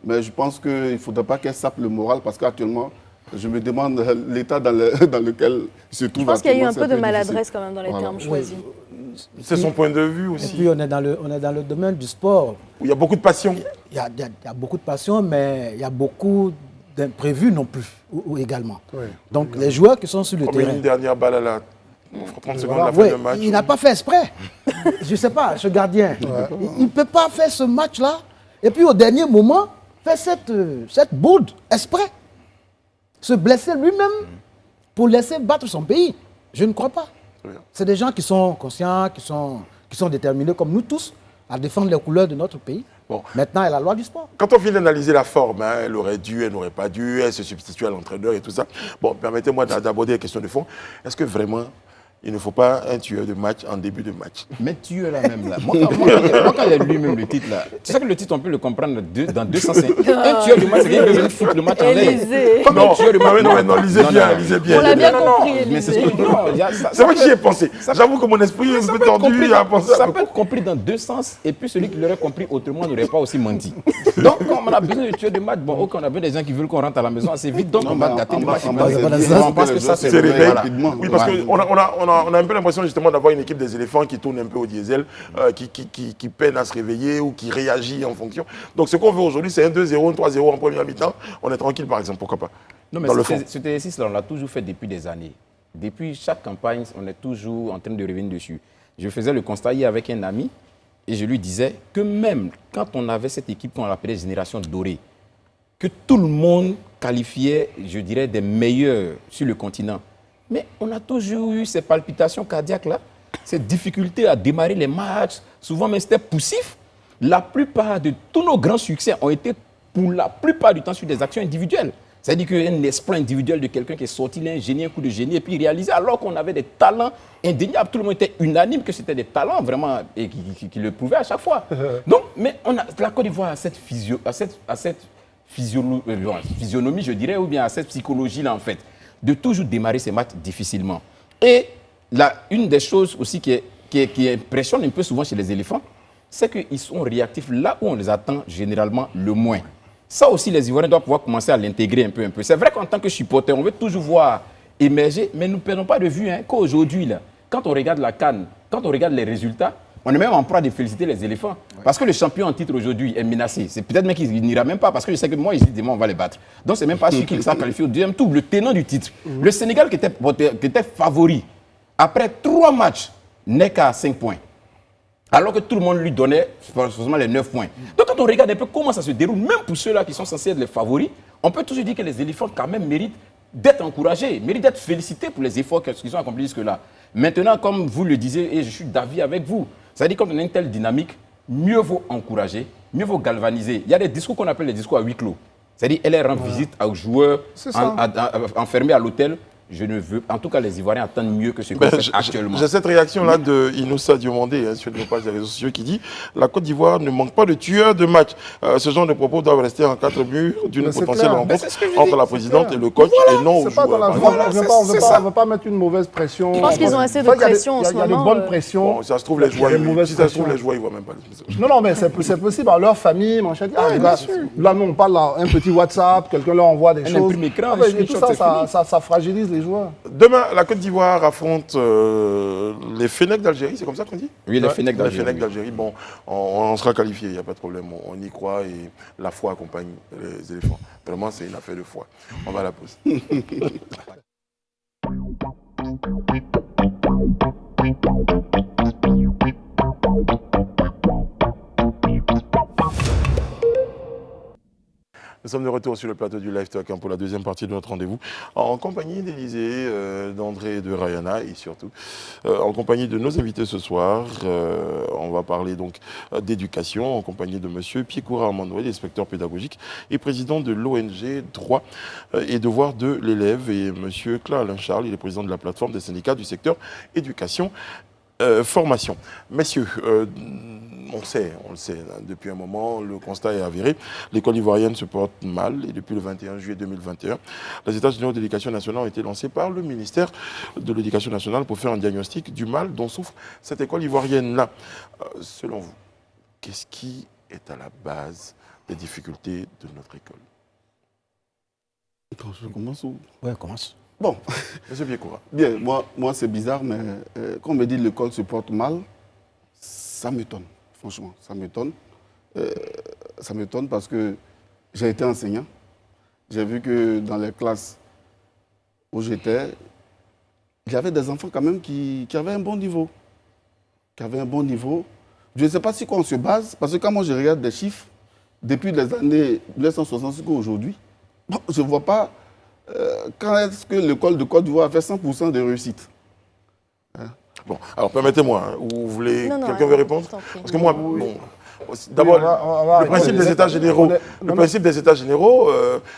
Mais je pense qu'il ne faudrait pas qu'elle sape le moral, parce qu'actuellement, je me demande l'état dans lequel il se trouve. Je pense qu'il y a eu un peu de maladresse quand même dans les termes choisis. C'est son point de vue aussi. Et puis on est dans le domaine du sport. Où il y a beaucoup de passion. Il y a beaucoup de passion, mais il y a beaucoup d'imprévus non plus, ou également. Oui. Donc les joueurs qui sont sur le terrain... une dernière balle à la 30 secondes à la fin du match. Il n'a pas fait exprès. Je ne sais pas, ce gardien. Il ne peut pas faire ce match-là. Et puis au dernier moment, faire cette bourde exprès. Se blesser lui-même pour laisser battre son pays. Je ne crois pas. C'est des gens qui sont conscients, qui sont déterminés comme nous tous à défendre les couleurs de notre pays. Bon. Maintenant, il y a la loi du sport. Quand on vient d'analyser la forme, elle aurait dû, elle n'aurait pas dû, elle se substitue à l'entraîneur et tout ça. Bon, permettez-moi d'aborder la question de fond. Est-ce que vraiment, il ne faut pas un tueur de match en début de match? Mais tueur là même là. Moi quand j'ai lu même le titre là, tu sais que le titre on peut le comprendre dans deux sens. Un tueur de match, c'est quelqu'un qui veut venir foutre le match en l'air. Comme un tueur de match. Non, lisez bien. On l'a bien compris. Mais c'est vrai que j'y ai pensé. J'avoue que mon esprit est un peu tordu à penser. Ça peut être compris dans deux sens, et puis celui qui l'aurait compris autrement n'aurait pas aussi menti. Donc quand on a besoin de tueur de match, bon, ok, on a besoin des gens qui veulent qu'on rentre à la maison assez vite, donc on va dater le match. On pense que ça c'est rapidement. Oui, parce qu'on a un peu l'impression justement d'avoir une équipe des éléphants qui tourne un peu au diesel, qui peine à se réveiller ou qui réagit en fonction. Donc ce qu'on veut aujourd'hui, c'est un 2-0, un 3-0 en première mi-temps. On est tranquille par exemple, pourquoi pas? Non, mais cet exercice-là, on l'a toujours fait depuis des années. Depuis chaque campagne, on est toujours en train de revenir dessus. Je faisais le constat hier avec un ami et je lui disais que même quand on avait cette équipe qu'on appelait Génération Dorée, que tout le monde qualifiait, je dirais, des meilleurs sur le continent. Mais on a toujours eu ces palpitations cardiaques-là. cette difficulté à démarrer les matchs, souvent même c'était poussif. La plupart de tous nos grands succès ont été pour la plupart du temps sur des actions individuelles. C'est-à-dire qu'un exploit individuel de quelqu'un qui est sorti, il a ingénié un coup de génie et puis réalisé alors qu'on avait des talents indéniables. Tout le monde était unanime que c'était des talents vraiment et qui le prouvaient à chaque fois. Donc, mais la Côte d'Ivoire a cette, physionomie, je dirais, ou bien à cette psychologie-là en fait, de toujours démarrer ses matchs difficilement. Et une des choses aussi qui impressionne un peu souvent chez les éléphants, c'est qu'ils sont réactifs là où on les attend généralement le moins. Ça aussi, les Ivoiriens doivent pouvoir commencer à l'intégrer un peu. C'est vrai qu'en tant que supporter, on veut toujours voir émerger, mais nous ne perdons pas de vue qu'aujourd'hui, quand on regarde la CAN, quand on regarde les résultats, on est même en proie de féliciter les éléphants. Ouais. Parce que le champion en titre aujourd'hui est menacé. C'est peut-être même qu'il n'ira même pas, parce que je sais que moi, ici, demain, on va les battre. Donc, c'est même pas sûr qu'il s'est qualifié au deuxième tour. Le tenant du titre, le Sénégal qui était favori, après 3 matchs, n'est qu'à 5 points. Alors que tout le monde lui donnait forcément les 9 points. Donc quand on regarde un peu comment ça se déroule, même pour ceux-là qui sont censés être les favoris, on peut toujours dire que les éléphants quand même méritent d'être encouragés, méritent d'être félicités pour les efforts qu'ils ont accomplis jusque-là. Maintenant, comme vous le disiez, et je suis d'avis avec vous, c'est-à-dire quand on a une telle dynamique, mieux vaut encourager, mieux vaut galvaniser. Il y a des discours qu'on appelle les discours à huis clos. C'est-à-dire, elle rend visite aux joueurs enfermés à l'hôtel. Je ne veux, en tout cas, les Ivoiriens attendent mieux que ce qu'on fait actuellement. J'ai cette réaction-là de Inoussa Diomandé sur nos pages des réseaux sociaux qui dit « La Côte d'Ivoire ne manque pas de tueurs de match. Ce genre de propos doivent rester en 4 murs d'une potentielle rencontre entre la présidente et le coach et non aux joueurs. On ne veut pas mettre une mauvaise pression. Je pense qu'ils ont assez de pression en ce moment. Il y a de bonnes pressions. Bon, ça se trouve, les joueurs, si ça se trouve, les joueurs, ils ne voient même pas les Non, mais c'est possible. À leur famille, mon cher. Là, nous, on parle un petit WhatsApp, quelqu'un leur envoie des choses. Et tout ça fragilise les joueurs. Demain, la Côte d'Ivoire affronte les Fennecs d'Algérie, c'est comme ça qu'on dit? Oui, les Fennecs d'Algérie. Les Fennecs d'Algérie, bon, on sera qualifié, il n'y a pas de problème, on y croit et la foi accompagne les éléphants. Vraiment, c'est une affaire de foi. On va à la pause. Nous sommes de retour sur le plateau du Live Talk pour la deuxième partie de notre rendez-vous, en compagnie d'Élysée, d'André et de Rayana, et surtout en compagnie de nos invités ce soir. On va parler donc d'éducation, en compagnie de M. Piekoura Amandoué, inspecteur pédagogique et président de l'ONG Droit et Devoir de l'élève, et M. Claire Charles, il est président de la plateforme des syndicats du secteur éducation. Formation. Messieurs, on le sait, depuis un moment, le constat est avéré. L'école ivoirienne se porte mal et depuis le 21 juillet 2021, les États généraux de l'éducation nationale ont été lancés par le ministère de l'Éducation nationale pour faire un diagnostic du mal dont souffre cette école ivoirienne-là. Selon vous, qu'est-ce qui est à la base des difficultés de notre école? Je commence ou... Oui, commence. Bon, Monsieur Piekoura. Bien, moi c'est bizarre, mais quand on me dit que l'école se porte mal, ça m'étonne, franchement, ça m'étonne. Ça m'étonne parce que j'ai été enseignant. J'ai vu que dans les classes où j'étais, il y avait des enfants quand même qui avaient un bon niveau. Je ne sais pas sur quoi on se base, parce que quand moi je regarde des chiffres, depuis les années 1960 jusqu'à aujourd'hui, bon, je ne vois pas quand est-ce que l'école de Côte d'Ivoire a fait 100% de réussite. Bon, alors permettez-moi, vous voulez, quelqu'un veut répondre? Parce que moi, bon, d'abord, le principe des États généraux,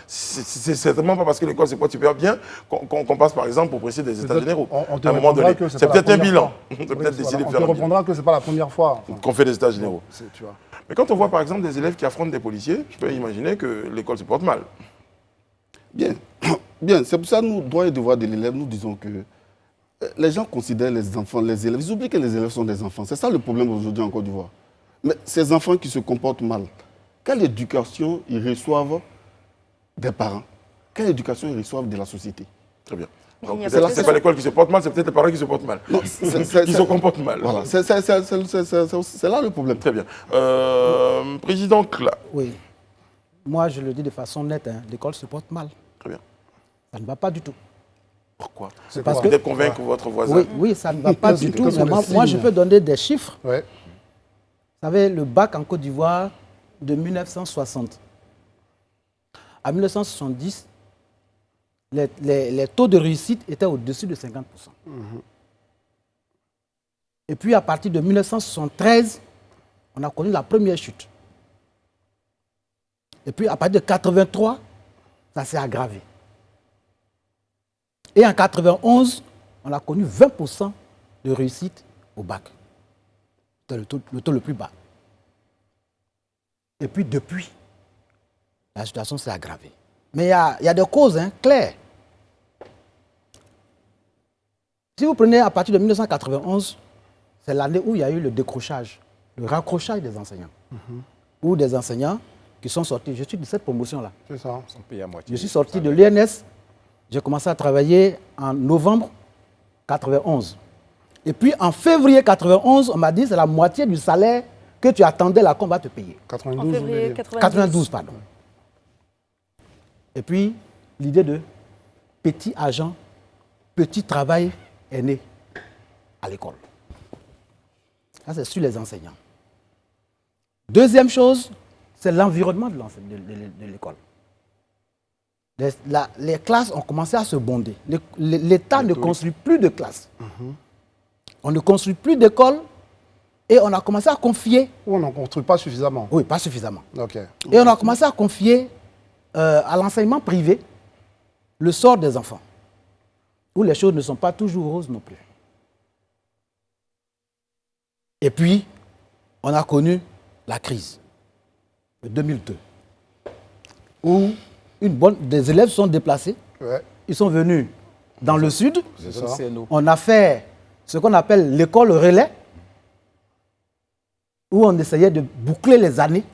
c'est certainement pas parce que l'école se porte super bien qu'on passe par exemple au principe des États généraux. À un moment donné, c'est peut-être un bilan. On peut peut-être décider de faire un bilan. On te répondra que ce n'est pas la première fois qu'on fait des États généraux. Mais quand on voit par exemple des élèves qui affrontent des policiers, je peux imaginer que l'école se porte mal. Bien, c'est pour ça que nous, droits et devoirs de l'élève, nous disons que les gens considèrent les enfants, les élèves, ils oublient que les élèves sont des enfants. C'est ça le problème aujourd'hui en Côte d'Ivoire. Mais ces enfants qui se comportent mal, quelle éducation ils reçoivent des parents? Quelle éducation ils reçoivent de la société? Très bien. Donc ce n'est pas l'école qui se porte mal, c'est peut-être les parents qui se portent mal. Non, qui se comportent mal. Voilà, c'est là le problème. Très bien. Président Kla. Oui. Moi, je le dis de façon nette, l'école se porte mal. Très bien. Ça ne va pas du tout. Pourquoi? C'est parce que peut-être convaincre votre voisin. Oui, ça ne va pas du tout. Moi, je peux donner des chiffres. Ouais. Vous savez, le bac en Côte d'Ivoire de 1960 à 1970, les taux de réussite étaient au-dessus de 50%. Et puis à partir de 1973, on a connu la première chute. Et puis à partir de 83, ça s'est aggravé. Et en 91, on a connu 20% de réussite au bac. C'était le taux le plus bas. Et puis depuis, la situation s'est aggravée. Mais il y a des causes claires. Si vous prenez à partir de 1991, c'est l'année où il y a eu le décrochage, le raccrochage des enseignants. Ou des enseignants qui sont sortis. Je suis de cette promotion-là. C'est ça. Ils sont payés à moitié. Je suis sorti de l'ENS. J'ai commencé à travailler en novembre 91. Et puis en février 91, on m'a dit c'est la moitié du salaire que tu attendais là qu'on va te payer. 92, En février vous 92, pardon. Et puis, l'idée de petit agent, petit travail est née à l'école. Ça, c'est sur les enseignants. Deuxième chose, c'est l'environnement de l'école. Les classes ont commencé à se bonder. L'État ne construit plus de classes. On ne construit plus d'écoles et on a commencé à confier. Ou on n'en construit pas suffisamment. Oui, pas suffisamment. Ok. Et on a commencé à confier à l'enseignement privé le sort des enfants, où les choses ne sont pas toujours roses non plus. Et puis, on a connu la crise de 2002, où des élèves sont déplacés, Ouais. ils sont venus dans le sud, C'est ça. on a fait ce qu'on appelle l'école relais, où on essayait de boucler les années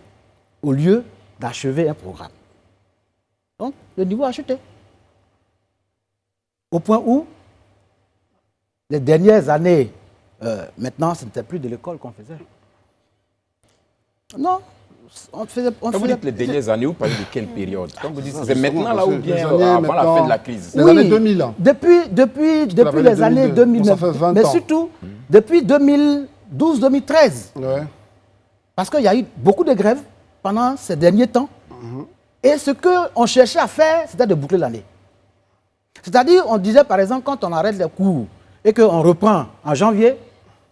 au lieu d'achever un programme. Donc, le niveau a chuté. Au point où, les dernières années, maintenant, ce n'était plus de l'école qu'on faisait. Non, on faisait... Quand vous dites les dernières années, vous parlez de quelle période? Quand vous dites c'est justement, maintenant là ou parce que bien les années avant la maintenant- fin de la crise? Les années 2000. Depuis l'avais les dit années 2002. 2009, Bon, ça fait 20 mais ans. surtout depuis 2012-2013. Ouais. Parce qu'il y a eu beaucoup de grèves pendant ces derniers temps. Et ce qu'on cherchait à faire, c'était de boucler l'année. C'est-à-dire, on disait par exemple, quand on arrête les cours et qu'on reprend en janvier,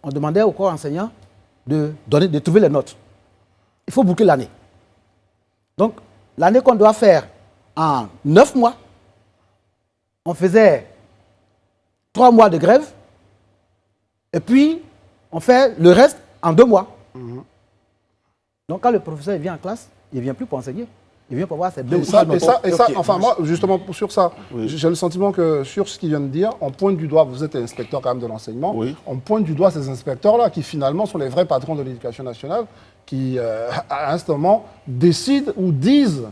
on demandait au corps enseignant de trouver les notes. Il faut boucler l'année. Donc, l'année qu'on doit faire en 9 mois, on faisait 3 mois de grève, et puis on fait le reste en 2 mois. Donc, quand le professeur vient en classe, il ne vient plus pour enseigner. Il vient pour voir ses 2 ou 3 notes. Enfin, moi, justement, sur ça, j'ai le sentiment que sur ce qu'il vient de dire, on pointe du doigt, vous êtes inspecteur quand même de l'enseignement, Oui. on pointe du doigt ces inspecteurs-là qui finalement sont les vrais patrons de l'éducation nationale, qui, à un moment, décident ou disent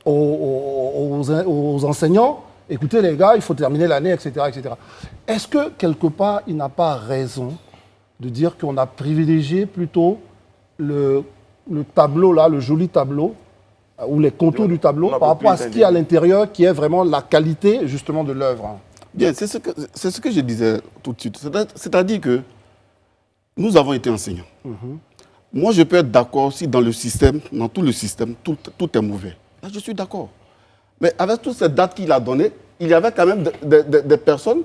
aux enseignants, écoutez les gars, il faut terminer l'année, etc., etc. Est-ce que, quelque part, il n'a pas raison de dire qu'on a privilégié plutôt le tableau, là, le joli tableau, ou les contours du tableau, On a par rapport à beaucoup ce qu'il y a à l'intérieur, qui est vraiment la qualité, justement, de l'œuvre. Bien, c'est ce que je disais tout de suite. C'est-à-dire que nous avons été enseignants. Moi, je peux être d'accord si dans le système, dans tout le système, tout est mauvais. Là, je suis d'accord. Mais avec toutes ces dates qu'il a données, il y avait quand même des personnes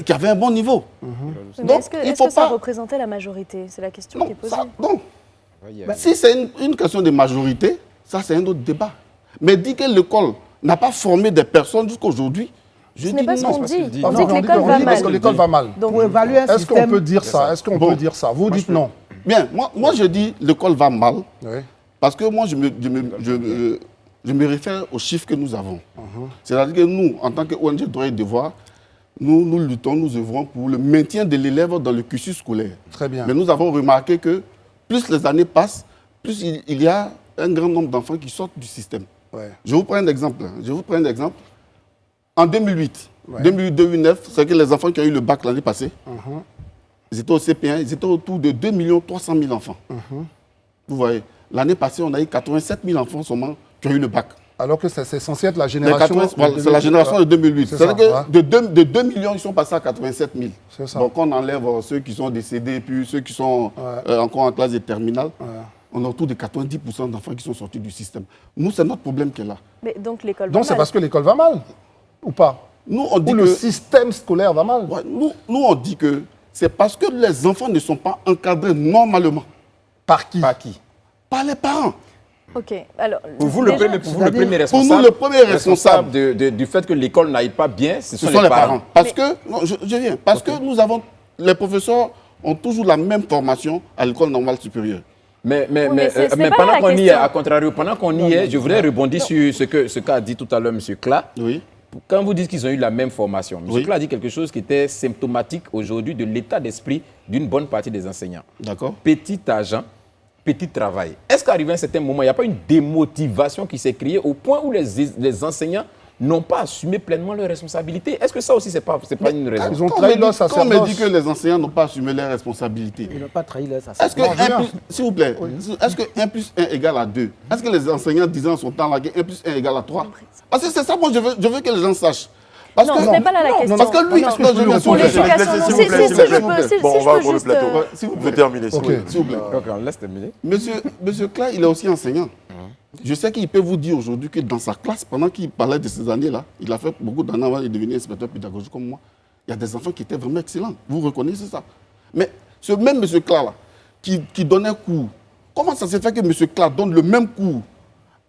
qui avaient un bon niveau. Mais Donc, est-ce que, il est-ce faut que ça pas- représentait la majorité? C'est la question qui est posée. Non. Si c'est une question de majorité, ça c'est un autre débat. Mais dire que l'école n'a pas formé des personnes jusqu'à aujourd'hui, je Ce n'est dis pas ce non. qu'on dit. dit. On dit que l'école va Parce que mal. l'école va mal. Donc, Pour évaluer un Est-ce qu'on système... peut dire ça? Est-ce qu'on Bon. peut dire ça? Vous dites non. Bien, moi je dis l'école va mal Oui. parce que moi je me réfère aux chiffres que nous avons. C'est-à-dire que nous, en tant qu'ONG Droits et Devoirs, nous luttons, nous œuvrons pour le maintien de l'élève dans le cursus scolaire. Très bien. Mais nous avons remarqué que plus les années passent, plus il y a un grand nombre d'enfants qui sortent du système. Ouais. Je vous prends un exemple. En 2008, Ouais. 2008-2009, c'est que les enfants qui ont eu le bac l'année passée, ils étaient au CP1, ils étaient autour de 2 300 000 enfants. Vous voyez, l'année passée, on a eu 87 000 enfants seulement qui ont eu le bac. Alors que c'est censé être la Les génération... 80, voilà, c'est la génération de 2008. C'est C'est-à-dire ça, que de 2 millions, ils sont passés à 87 000. C'est ça. Donc on enlève ceux qui sont décédés, puis ceux qui sont encore en classe de terminale. On a autour de 90% d'enfants qui sont sortis du système. Nous, c'est notre problème qui est là. mais donc l'école va Donc c'est mal. parce que l'école va mal, ou pas? Nous, on dit Ou que... le système scolaire va mal? Ouais, nous, on dit que c'est parce que les enfants ne sont pas encadrés normalement. Par qui? Par qui? Par les parents. Ok, alors. Pour vous, le déjà- premier, pour vous, le c'est-à-dire, premier pour nous, responsable, le premier responsable du fait que l'école n'aille pas bien, ce Ce sont sont les parents. Parce que, non, je viens, parce que nous avons, les professeurs ont toujours la même formation à l'école normale supérieure. Oui, mais ce n'est mais pas pendant la qu'on y est, question. à contrario, pendant qu'on y est, je voudrais rebondir sur ce qu'a dit tout à l'heure M. Kla. Oui. Quand vous dites qu'ils ont eu la même formation, M. Oui. Kla a dit quelque chose qui était symptomatique aujourd'hui de l'état d'esprit d'une bonne partie des enseignants. D'accord. Petit argent, petit travail. Est-ce qu'arrivé à un certain moment, il n'y a pas une démotivation qui s'est créée au point où les enseignants n'ont pas assumé pleinement leurs responsabilités? Est-ce que ça aussi, ce n'est pas une raison? Ils ont Quand trahi leur on me dit sacerdoce. que les enseignants n'ont pas assumé leurs responsabilités, Ils n'ont pas trahi leur est-ce sacerdoce. que Non, Julien. s'il vous plaît, est-ce que 1 plus 1 égale à 2? Est-ce que les enseignants disaient en son temps là que 1 plus 1 égale à 3? Parce que c'est ça, moi, je veux que les gens sachent. Parce Non, que, ce n'est pas là la question. Parce que lui, Non, non, je viens Pour sur le l'éducation, non, S'il si vous plaît, si, s'il si, vous je plaît. peux, si Bon, si on je va peux pour le juste. plateau. S'il vous Vous plaît. terminez, s'il vous Ok. plaît. S'il vous plaît. Ok, on laisse terminer. Monsieur Kla, il est aussi enseignant. Je sais qu'il peut vous dire aujourd'hui que dans sa classe, pendant qu'il parlait de ces années-là, il a fait beaucoup d'années avant de devenir inspecteur pédagogique comme moi. Il y a des enfants qui étaient vraiment excellents. Vous reconnaissez ça? Mais ce même monsieur Kla-là, qui donnait cours, comment ça se fait que monsieur Kla donne le même cours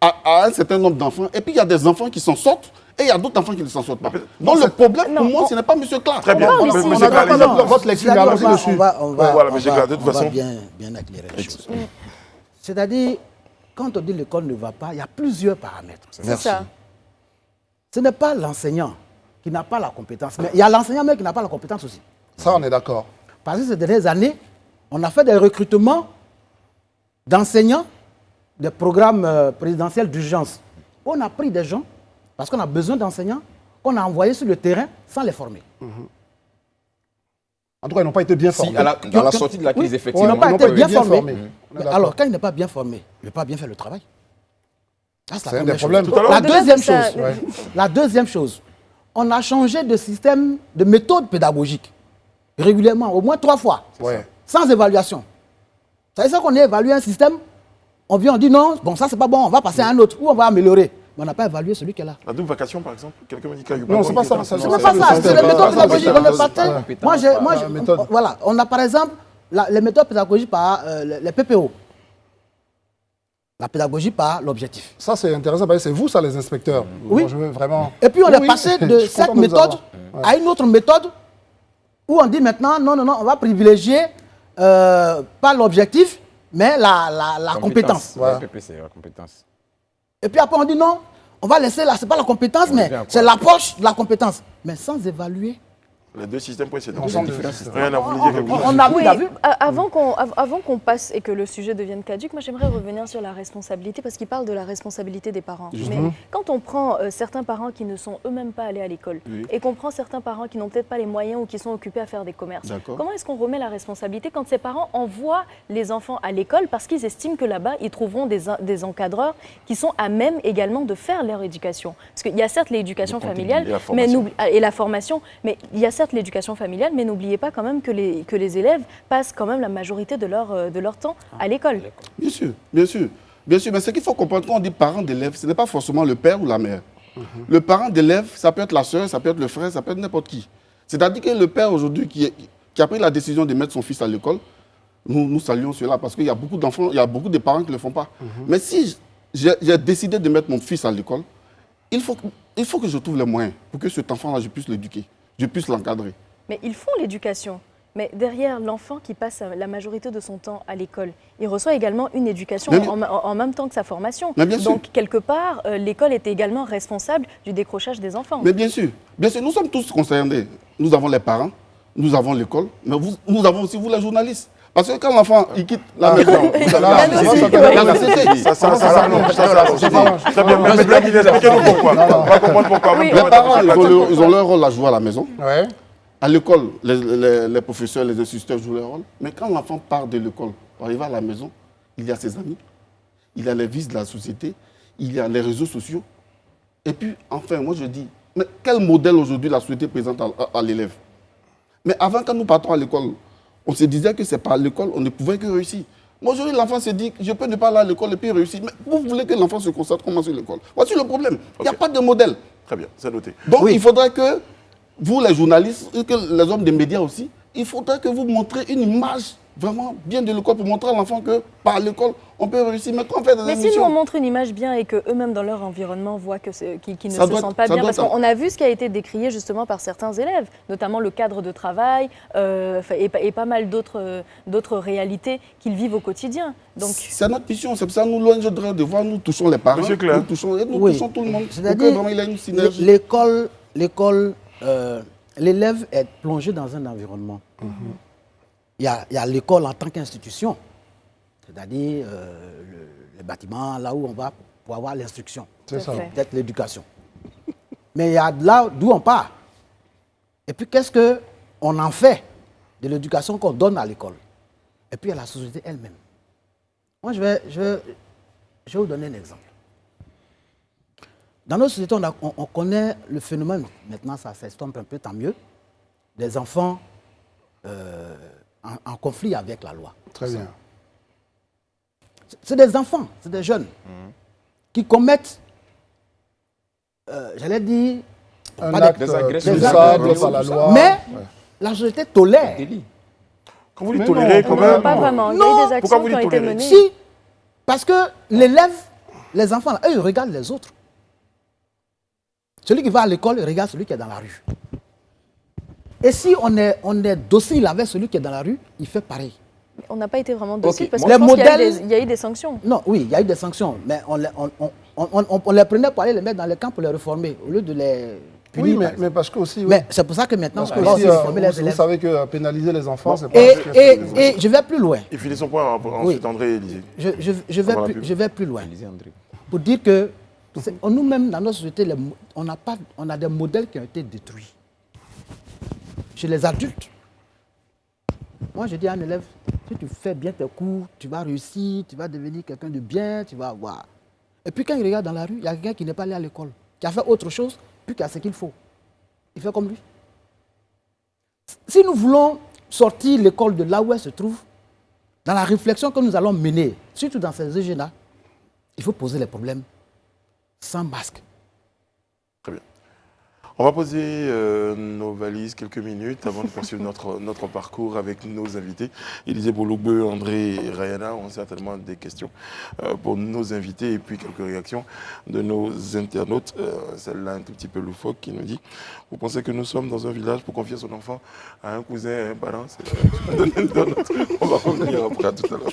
à un certain nombre d'enfants, et puis il y a des enfants qui s'en sortent, et il y a d'autres enfants qui ne s'en sortent pas? Donc le problème, pour moi, ce n'est pas monsieur Kla. Très bien. Non, Monsieur ici. Kla, allez-y. Non, votre lecture, mais allons-y dessus. Voilà, monsieur Kla, de toute façon. bien éclairer les choses. C'est-à-dire, quand on dit l'école ne va pas, il y a plusieurs paramètres. C'est ça. Ce n'est pas l'enseignant qui n'a pas la compétence, mais il y a l'enseignant même qui n'a pas la compétence aussi. Ça, on est d'accord. Parce que ces dernières années, on a fait des recrutements d'enseignants, des programmes présidentiels d'urgence. On a pris des gens, parce qu'on a besoin d'enseignants, qu'on a envoyés sur le terrain sans les former. En tout cas, ils n'ont pas été bien Si, formés. à la sortie de la crise, Oui, effectivement. ils n'ont pas ils été n'ont pas bien été bien formés. formés. On est d'accord. Alors, quand il n'est pas bien formé, il ne peut pas bien faire le travail. Ça, C'est la un des première problèmes. chose. Tout à l'heure, La Au-delà deuxième de ça, chose, la deuxième chose, on a changé de système, de méthode pédagogique régulièrement, au moins 3 fois, Ouais. sans évaluation. Ça veut dire qu'on a évalué un système, on vient, on dit non, bon, ça c'est pas bon, on va passer à un autre, ou on va améliorer. Mais on n'a pas évalué celui qui est là. La double vacation, par exemple. Quelqu'un m'a dit qu'il y a eu Non, c'est pas ça. C'est Non, pas ça, c'est les méthodes pédagogiques. On est parti. compétence, Moi, la méthode. voilà, on a par exemple les méthodes pédagogiques par les PPO. La pédagogie par l'objectif. Ça, c'est intéressant, parce que c'est vous, ça, les inspecteurs. Oui. Moi, je veux vraiment... Et puis on est Oui, passé je de suis cette content de vous méthode avoir. à une autre méthode où on dit maintenant, non, on va privilégier pas l'objectif, mais la compétence. Voilà. La PPC, la compétence. Et puis après on dit non, on va laisser là, c'est pas la compétence, mais revient à quoi? c'est l'approche de la compétence. Mais sans évaluer. Les deux systèmes précédents. Ensemble, Rien à vous dire quelque chose. On a vu, Oui, il a vu. avant qu'on passe et que le sujet devienne caduque, moi j'aimerais revenir sur la responsabilité parce qu'il parle de la responsabilité des parents. Mais quand on prend certains parents qui ne sont eux-mêmes pas allés à l'école Oui. et qu'on prend certains parents qui n'ont peut-être pas les moyens ou qui sont occupés à faire des commerces, D'accord. comment est-ce qu'on remet la responsabilité quand ces parents envoient les enfants à l'école parce qu'ils estiment que là-bas ils trouveront des encadreurs qui sont à même également de faire leur éducation? Parce qu'il y a certes l'éducation Le contenu familiale et la formation. et la formation, mais il y a certes l'éducation familiale, mais n'oubliez pas quand même que les élèves passent quand même la majorité de leur temps à l'école. Bien sûr, bien sûr. Bien sûr, mais ce qu'il faut comprendre, quand on dit parent d'élève, ce n'est pas forcément le père ou la mère. Le parent d'élève, ça peut être la soeur, ça peut être le frère, ça peut être n'importe qui. C'est-à-dire que le père aujourd'hui qui a pris la décision de mettre son fils à l'école, nous saluons cela parce qu'il y a beaucoup d'enfants, il y a beaucoup de parents qui ne le font pas. Mais si j'ai décidé de mettre mon fils à l'école, il faut que je trouve les moyens pour que cet enfant-là, je puisse l'éduquer, je puisse l'encadrer. Mais ils font l'éducation. Mais derrière l'enfant qui passe la majorité de son temps à l'école, il reçoit également une éducation Mais- en même temps que sa formation. Mais bien sûr. Donc, quelque part, l'école est également responsable du décrochage des enfants. Mais bien sûr, nous sommes tous concernés. Nous avons les parents, nous avons l'école, mais nous avons aussi vous les journalistes. Parce que quand l'enfant il quitte la maison, vous avez Là, la nous aussi, société, ouais. la société. Ça s'allonge. Très bien, mais terminez, expliquez-nous pourquoi. On va comprendre pourquoi. Oui. Les parents, ils ont leur rôle à jouer à la maison. Ouais. À l'école, les professeurs, les instituteurs jouent leur rôle. Mais quand l'enfant part de l'école, arrive à la maison, il y a ses amis, il y a les vices de la société, il y a les réseaux sociaux. Et puis, enfin, moi je dis, mais quel modèle aujourd'hui la société présente à l'élève? Mais avant, quand nous partons à l'école, on se disait que c'est par l'école, on ne pouvait que réussir. Moi, aujourd'hui, l'enfant se dit, je peux ne pas aller à l'école et puis réussir. Mais vous voulez que l'enfant se concentre comment sur l'école? Voici le problème. Il n'y a Ok. pas de modèle. Très bien, c'est noté. Donc, il faudrait que vous, les journalistes, et que les hommes des médias aussi, il faudrait que vous montrez une image vraiment bien de l'école pour montrer à l'enfant que par l'école, on peut réussir. Mais quand on fait des Mais si nous, émissions... on montre une image bien et qu'eux-mêmes, dans leur environnement, voient qu'ils ne Ça se doit sentent être- pas ça bien, doit parce être- qu'on a vu ce qui a été décrié justement par certains élèves, notamment le cadre de travail et pas mal d'autres réalités qu'ils vivent au quotidien. Donc, C'est notre mission, c'est pour ça que nous, l'ONG Droits de voir, nous touchons les parents, Monsieur Claire. nous Oui. touchons tout le monde. Pour que C'est-à-dire, vraiment il y ait une synergie. l'élève est plongé dans un environnement. Il y a l'école en tant qu'institution, c'est-à-dire le bâtiment, là où on va pour avoir l'instruction, C'est ça. Parfait. peut-être l'éducation. Mais il y a là d'où on part. Et puis qu'est-ce qu'on en fait de l'éducation qu'on donne à l'école? Et puis il y a la société elle-même. Moi, je vais vous donner un exemple. Dans notre société, on connaît le phénomène, maintenant ça s'estompe un peu, tant mieux, des enfants en conflit avec la loi. Très bien. C'est des enfants, c'est des jeunes qui commettent, j'allais dire, Un pas des- acte des agressions. punissable Des par la loi. mais la société tolère. Délit. Quand vous les Mais tolérez, non, quand non, même. pas vraiment. Il y Non. a eu des Pourquoi actions vous qui les ont été tolérez? menées. Si, parce que l'élève, les enfants, là, eux, ils regardent les autres. Celui qui va à l'école, il regarde celui qui est dans la rue. Et si on est docile avec celui qui est dans la rue, il fait pareil. On n'a pas été vraiment docile Ok, parce moi, que je pense les qu'il y a eu modèles- il y a eu des sanctions. Non, oui, il y a eu des sanctions, mais on les prenait pour aller les mettre dans les camps pour les réformer, au lieu de les punir. Oui, par mais exemple. parce que aussi, oui. Mais c'est pour ça que maintenant, Parce on que va aussi, aussi réformer les vous élèves. savez que pénaliser les enfants, c'est pas... Et je vais plus loin. Il finit son point, ensuite André Élisée. Avant la pub. Je vais plus loin. Élisée André. Pour dire que nous-mêmes, dans notre société, on a des modèles qui ont été détruits. Chez les adultes. Moi, je dis à un élève, si tu fais bien tes cours, tu vas réussir, tu vas devenir quelqu'un de bien, tu vas avoir. Et puis quand il regarde dans la rue, il y a quelqu'un qui n'est pas allé à l'école, qui a fait autre chose, puis qui a ce qu'il faut. Il fait comme lui. Si nous voulons sortir l'école de là où elle se trouve, dans la réflexion que nous allons mener, surtout dans ces EG-là, il faut poser les problèmes sans masque. Très bien. On va poser nos valises quelques minutes avant de poursuivre notre parcours avec nos invités. Élisée Bologbeu, André et Rayana ont certainement des questions pour nos invités et puis quelques réactions de nos internautes. Celle-là un tout petit peu loufoque qui nous dit « Vous pensez que nous sommes dans un village pour confier son enfant à un cousin, à un parent ?» On va revenir après, à tout à l'heure.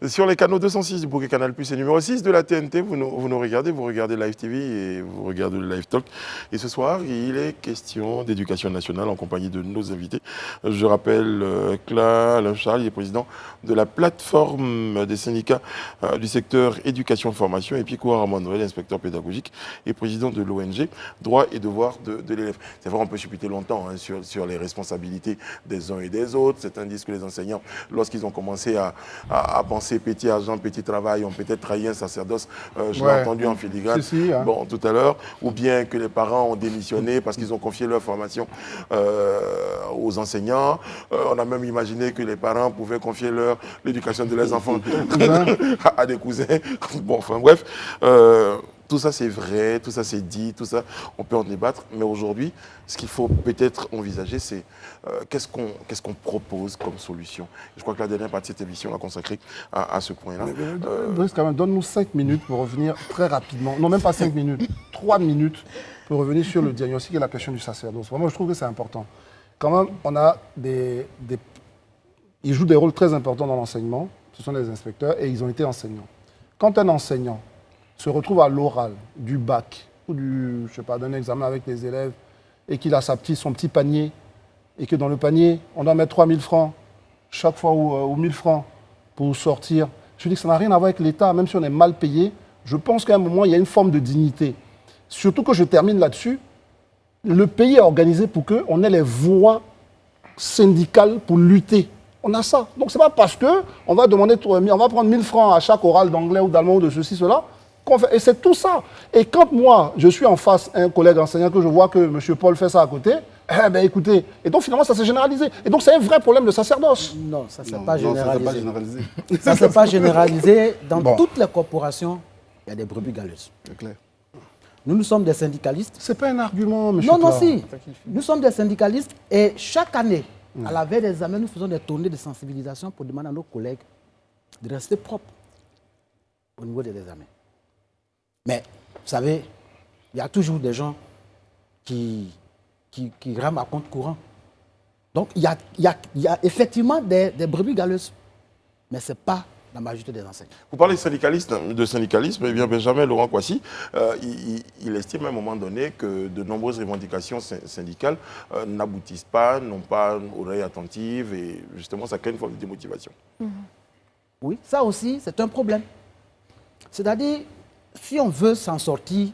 Sur les canaux 206 du bouquet Canal Plus et numéro 6 de la TNT, vous nous regardez, vous regardez Live TV et vous regardez le Live Talk. Et ce soir, il est question d'éducation nationale en compagnie de nos invités. Je rappelle Alain Charles, il est président de la plateforme des syndicats du secteur éducation-formation, et puis Kouara Manuel, inspecteur pédagogique et président de l'ONG Droits et devoirs de l'élève. C'est vrai, on peut supputer longtemps sur les responsabilités des uns et des autres. Certains disent que les enseignants, lorsqu'ils ont commencé à penser petit argent, petit travail, ont peut-être trahi un sacerdoce, je l'ai entendu en filigrane, bon, tout à l'heure, ou bien que les parents ont démissionné parce qu'ils ont confié leur formation aux enseignants. On a même imaginé que les parents pouvaient confier l'éducation de leurs enfants à des cousins. Bon, enfin bref, tout ça c'est vrai, tout ça c'est dit, tout ça on peut en débattre, mais aujourd'hui, ce qu'il faut peut-être envisager, c'est qu'est-ce qu'on propose comme solution. Je crois que la dernière partie de cette émission l'a consacrée à ce point-là. Brice, quand même, donne-nous 5 minutes pour revenir très rapidement. Non, même pas 5 minutes, 3 minutes pour revenir sur le diagnostic et la question du sacerdoce. Vraiment, je trouve que c'est important. Quand même, on a ils jouent des rôles très importants dans l'enseignement. Ce sont des inspecteurs et ils ont été enseignants. Quand un enseignant se retrouve à l'oral du bac ou d'un examen avec les élèves et qu'il a son petit panier et que dans le panier, on doit mettre 3 000 francs chaque fois ou 1 000 francs pour sortir. Je dis que ça n'a rien à voir avec l'État, même si on est mal payé. Je pense qu'à un moment, il y a une forme de dignité. Surtout que je termine là-dessus, le pays est organisé pour qu'on ait les voies syndicales pour lutter. On a ça. Donc ce n'est pas parce qu'on va demander, on va prendre 1 000 francs à chaque oral d'anglais ou d'allemand ou de ceci, cela, qu'on fait. Et c'est tout ça. Et quand moi, je suis en face un collègue enseignant que je vois que M. Paul fait ça à côté, Eh ben écoutez, et donc finalement ça s'est généralisé. Et donc c'est un vrai problème de sacerdoce. Non, ça ne s'est Non, pas non, ça s'est pas généralisé. généralisé. Ça ne s'est pas généralisé. Dans Bon. toutes les corporations, il y a des brebis galeuses. C'est clair. Nous sommes des syndicalistes. C'est pas un argument, monsieur. Non, non, Pla. si. Nous sommes des syndicalistes et chaque année, à la veille des examens, nous faisons des tournées de sensibilisation pour demander à nos collègues de rester propres au niveau des examens. Mais, vous savez, il y a toujours des gens qui rament à compte courant. Donc, il y a effectivement des brebis galeuses, mais ce n'est pas la majorité des enseignants. Vous parlez de syndicalisme, eh bien Benjamin Laurent Kouassi, il estime à un moment donné que de nombreuses revendications syndicales n'aboutissent pas, n'ont pas une oreille attentive et justement ça crée une forme de démotivation. Oui, ça aussi, c'est un problème. C'est-à-dire, si on veut s'en sortir,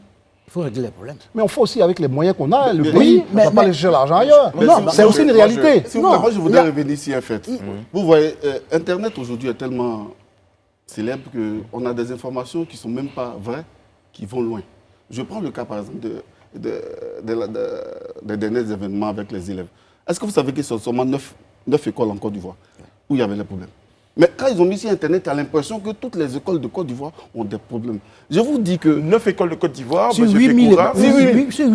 il faut régler les problèmes. Mais on fait aussi avec les moyens qu'on a. Le Mais- pays, oui, on ne va mais- pas aller chercher l'argent ailleurs. Mais Non, c'est aussi une réalité. Si vous voulez, Non, moi, je il y voudrais a- revenir sur un fait. Vous voyez, Internet aujourd'hui est tellement célèbre qu'on a des informations qui ne sont même pas vraies, qui vont loin. Je prends le cas, par exemple, des derniers événements avec les élèves. Est-ce que vous savez que ce sont seulement 9 écoles en Côte d'Ivoire où il y avait les problèmes? Mais quand ils ont mis sur Internet, tu as l'impression que toutes les écoles de Côte d'Ivoire ont des problèmes. Je vous dis que 9 écoles de Côte d'Ivoire, Sur M. 8 000 Pécoura, sur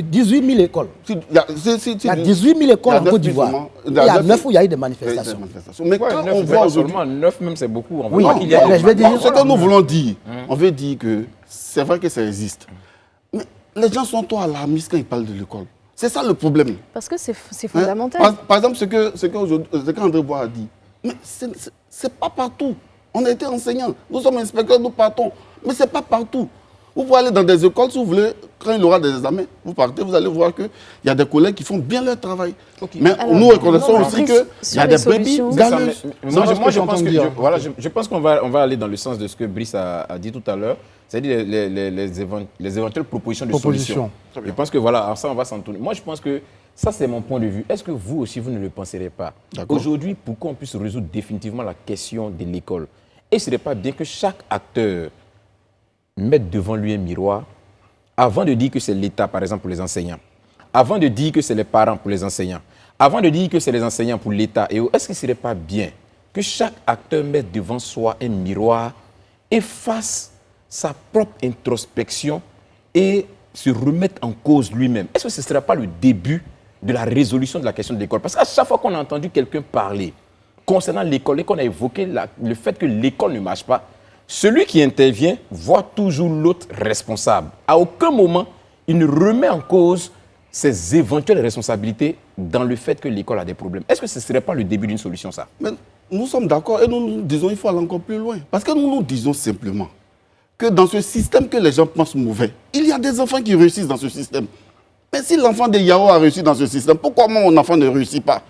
18 000 écoles. il Il y a 18 000 écoles en Côte d'Ivoire. Il y a 9 où il y a eu des manifestations. Mais Ouais, quand 9, on voit aujourd'hui... seulement 9 même, c'est beaucoup. On Oui, voit qu'il y a mais je vais dire... Non, ce que nous voulons dire, on veut dire que c'est vrai que ça existe. Mais les gens sont trop alarmistes quand ils parlent de l'école. C'est ça le problème. Parce que c'est Hein? fondamental. Par exemple, ce qu'André Bois a dit, mais c'est pas partout. On a été enseignants, nous sommes inspecteurs, nous partons. Mais c'est pas partout. Vous pouvez aller dans des écoles, si vous voulez, quand il y aura des examens, vous partez, vous allez voir qu'il y a des collègues qui font bien leur travail. Mais Alors, nous reconnaissons non, mais aussi après, qu'il y sur a les des brebis solutions- galeuses. Moi, je pense dire. je pense qu'on va aller dans le sens de ce que Brice a dit tout à l'heure, c'est-à-dire les éventuelles propositions de solutions. Je pense que voilà, ça, on va s'en tourner. Moi, je pense que ça, c'est mon point de vue. Est-ce que vous aussi, vous ne le penserez pas? Aujourd'hui, pour qu'on puisse résoudre définitivement la question de l'école, et ce n'est pas bien que chaque acteur mette devant lui un miroir avant de dire que c'est l'État, par exemple, pour les enseignants, avant de dire que c'est les parents pour les enseignants, avant de dire que c'est les enseignants pour l'État, et est-ce que ce ne serait pas bien que chaque acteur mette devant soi un miroir et fasse sa propre introspection et se remette en cause lui-même? Est-ce que ce ne serait pas le début de la résolution de la question de l'école? Parce qu'à chaque fois qu'on a entendu quelqu'un parler concernant l'école et qu'on a évoqué le fait que l'école ne marche pas, celui qui intervient voit toujours l'autre responsable. À aucun moment, il ne remet en cause ses éventuelles responsabilités dans le fait que l'école a des problèmes. Est-ce que ce ne serait pas le début d'une solution, ça? Mais nous sommes d'accord et nous disons qu'il faut aller encore plus loin. Parce que nous disons simplement que dans ce système que les gens pensent mauvais, il y a des enfants qui réussissent dans ce système. Mais si l'enfant de Yao a réussi dans ce système, pourquoi mon enfant ne réussit pas?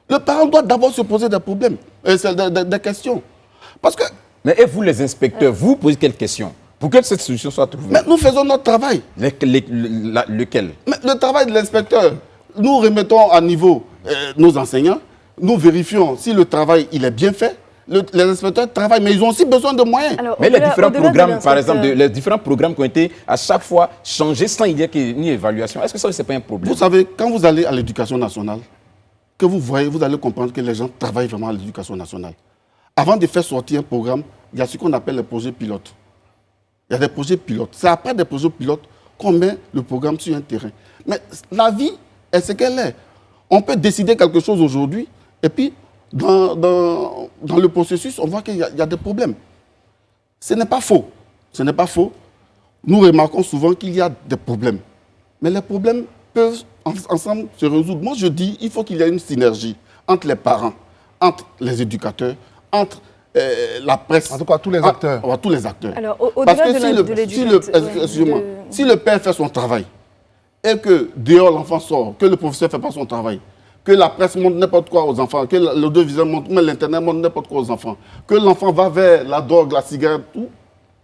Le parent doit d'abord se poser des problèmes, des questions. Parce que Mais et vous, les inspecteurs, vous posez quelles questions pour que cette solution soit trouvée? mais nous faisons notre travail. Lequel? Mais le travail de l'inspecteur, nous remettons à niveau nos enseignants, nous vérifions si le travail il est bien fait. Les inspecteurs travaillent, mais ils ont aussi besoin de moyens. Alors, Mais les au-delà- différents au-delà de programmes, par exemple, l'inspecteur- les différents programmes qui ont été à chaque fois changés sans il y ait une évaluation, est-ce que ça, ce n'est pas un problème? Vous savez, quand vous allez à l'éducation nationale, que vous voyez, vous allez comprendre que les gens travaillent vraiment à l'éducation nationale. Avant de faire sortir un programme, il y a ce qu'on appelle les projets pilotes. Il y a des projets pilotes. C'est après des projets pilotes qu'on met le programme sur un terrain. Mais la vie est ce qu'elle est. On peut décider quelque chose aujourd'hui et puis dans le processus, on voit qu'il y a des problèmes. Ce n'est pas faux. Ce n'est pas faux. Nous remarquons souvent qu'il y a des problèmes. Mais les problèmes peuvent ensemble se résoudre. Moi, je dis qu'il faut qu'il y ait une synergie entre les parents, entre les éducateurs, entre la presse. En tout cas, tous les acteurs. Tous les acteurs. Alors, Parce au-delà que de l'éducation... si le père fait son travail et que dehors l'enfant sort, que le professeur ne fait pas son travail, que la presse montre n'importe quoi aux enfants, que l'audiovisuel montre, mais l'internet montre n'importe quoi aux enfants, que l'enfant va vers la drogue, la cigarette, tout,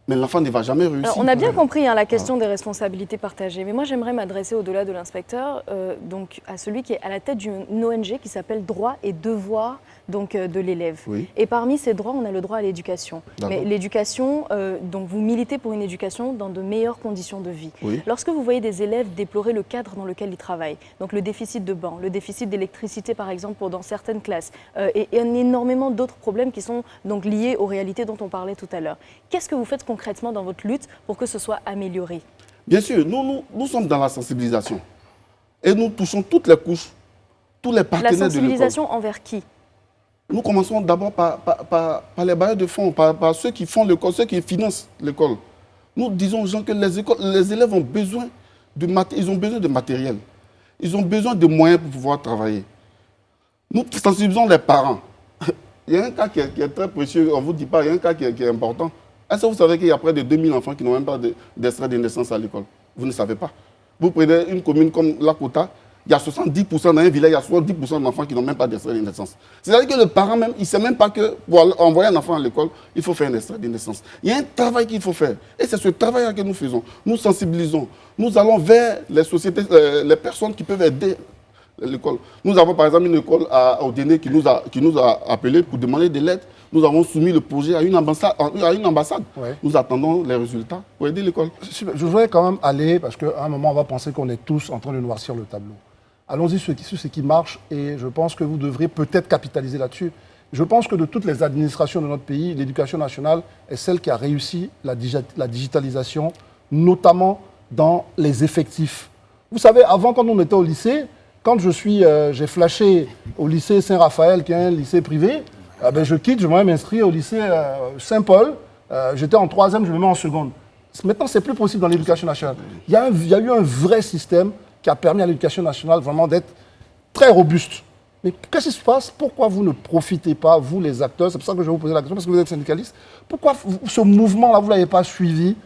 mais l'enfant ne va jamais réussir. Alors, on a bien compris la question des responsabilités partagées, mais moi j'aimerais m'adresser au-delà de l'inspecteur, donc à celui qui est à la tête d'une ONG qui s'appelle Droits et Devoirs de l'élève. Oui. Et parmi ces droits, on a le droit à l'éducation. D'accord. Mais l'éducation, donc vous militez pour une éducation dans de meilleures conditions de vie. Oui. Lorsque vous voyez des élèves déplorer le cadre dans lequel ils travaillent, donc le déficit de bancs, le déficit d'électricité par exemple dans certaines classes, et énormément d'autres problèmes qui sont donc liés aux réalités dont on parlait tout à l'heure, qu'est-ce que vous faites concrètement dans votre lutte pour que ce soit amélioré? Bien sûr, nous sommes dans la sensibilisation. Et nous touchons toutes les couches, tous les partenaires de l'école. La sensibilisation envers qui? Nous commençons d'abord par les bailleurs de fonds, par ceux qui font l'école, ceux qui financent l'école. Nous disons aux gens que les élèves ont besoin ils ont besoin de matériel. Ils ont besoin de moyens pour pouvoir travailler. Nous sensibilisons les parents. Il y a un cas qui est très précieux, on ne vous dit pas, il y a un cas qui est important. Est-ce que vous savez qu'il y a près de 2000 enfants qui n'ont même pas d'extrait de naissance à l'école? Vous ne savez pas. Vous prenez une commune comme Lakota, il y a 70% dans un village, il y a 70% d'enfants qui n'ont même pas d'extrait de naissance. C'est-à-dire que le parent même, il ne sait même pas que pour envoyer un enfant à l'école, il faut faire un extrait de naissance. Il y a un travail qu'il faut faire. Et c'est ce travail que nous faisons. Nous sensibilisons. Nous allons vers les sociétés, les personnes qui peuvent aider l'école. Nous avons par exemple une école à Odéné qui nous a appelés pour demander de l'aide. Nous avons soumis le projet à une ambassade. Ouais. Nous attendons les résultats pour aider l'école. Je voudrais quand même aller, parce qu'à un moment, on va penser qu'on est tous en train de noircir le tableau. Allons-y sur ce qui marche, et je pense que vous devrez peut-être capitaliser là-dessus. Je pense que de toutes les administrations de notre pays, l'éducation nationale est celle qui a réussi la digitalisation, notamment dans les effectifs. Vous savez, avant, quand on était au lycée, quand j'ai flashé au lycée Saint-Raphaël, qui est un lycée privé, je quitte, je vais m'inscrire au lycée Saint-Paul. J'étais en 3e, je me mets en seconde. Maintenant, ce n'est plus possible dans l'éducation nationale. Il y a eu un vrai système qui a permis à l'éducation nationale vraiment d'être très robuste. Mais qu'est-ce qui se passe? Pourquoi vous ne profitez pas, vous les acteurs? C'est pour ça que je vais vous poser la question, parce que vous êtes syndicaliste. Pourquoi ce mouvement-là, vous ne l'avez pas suivi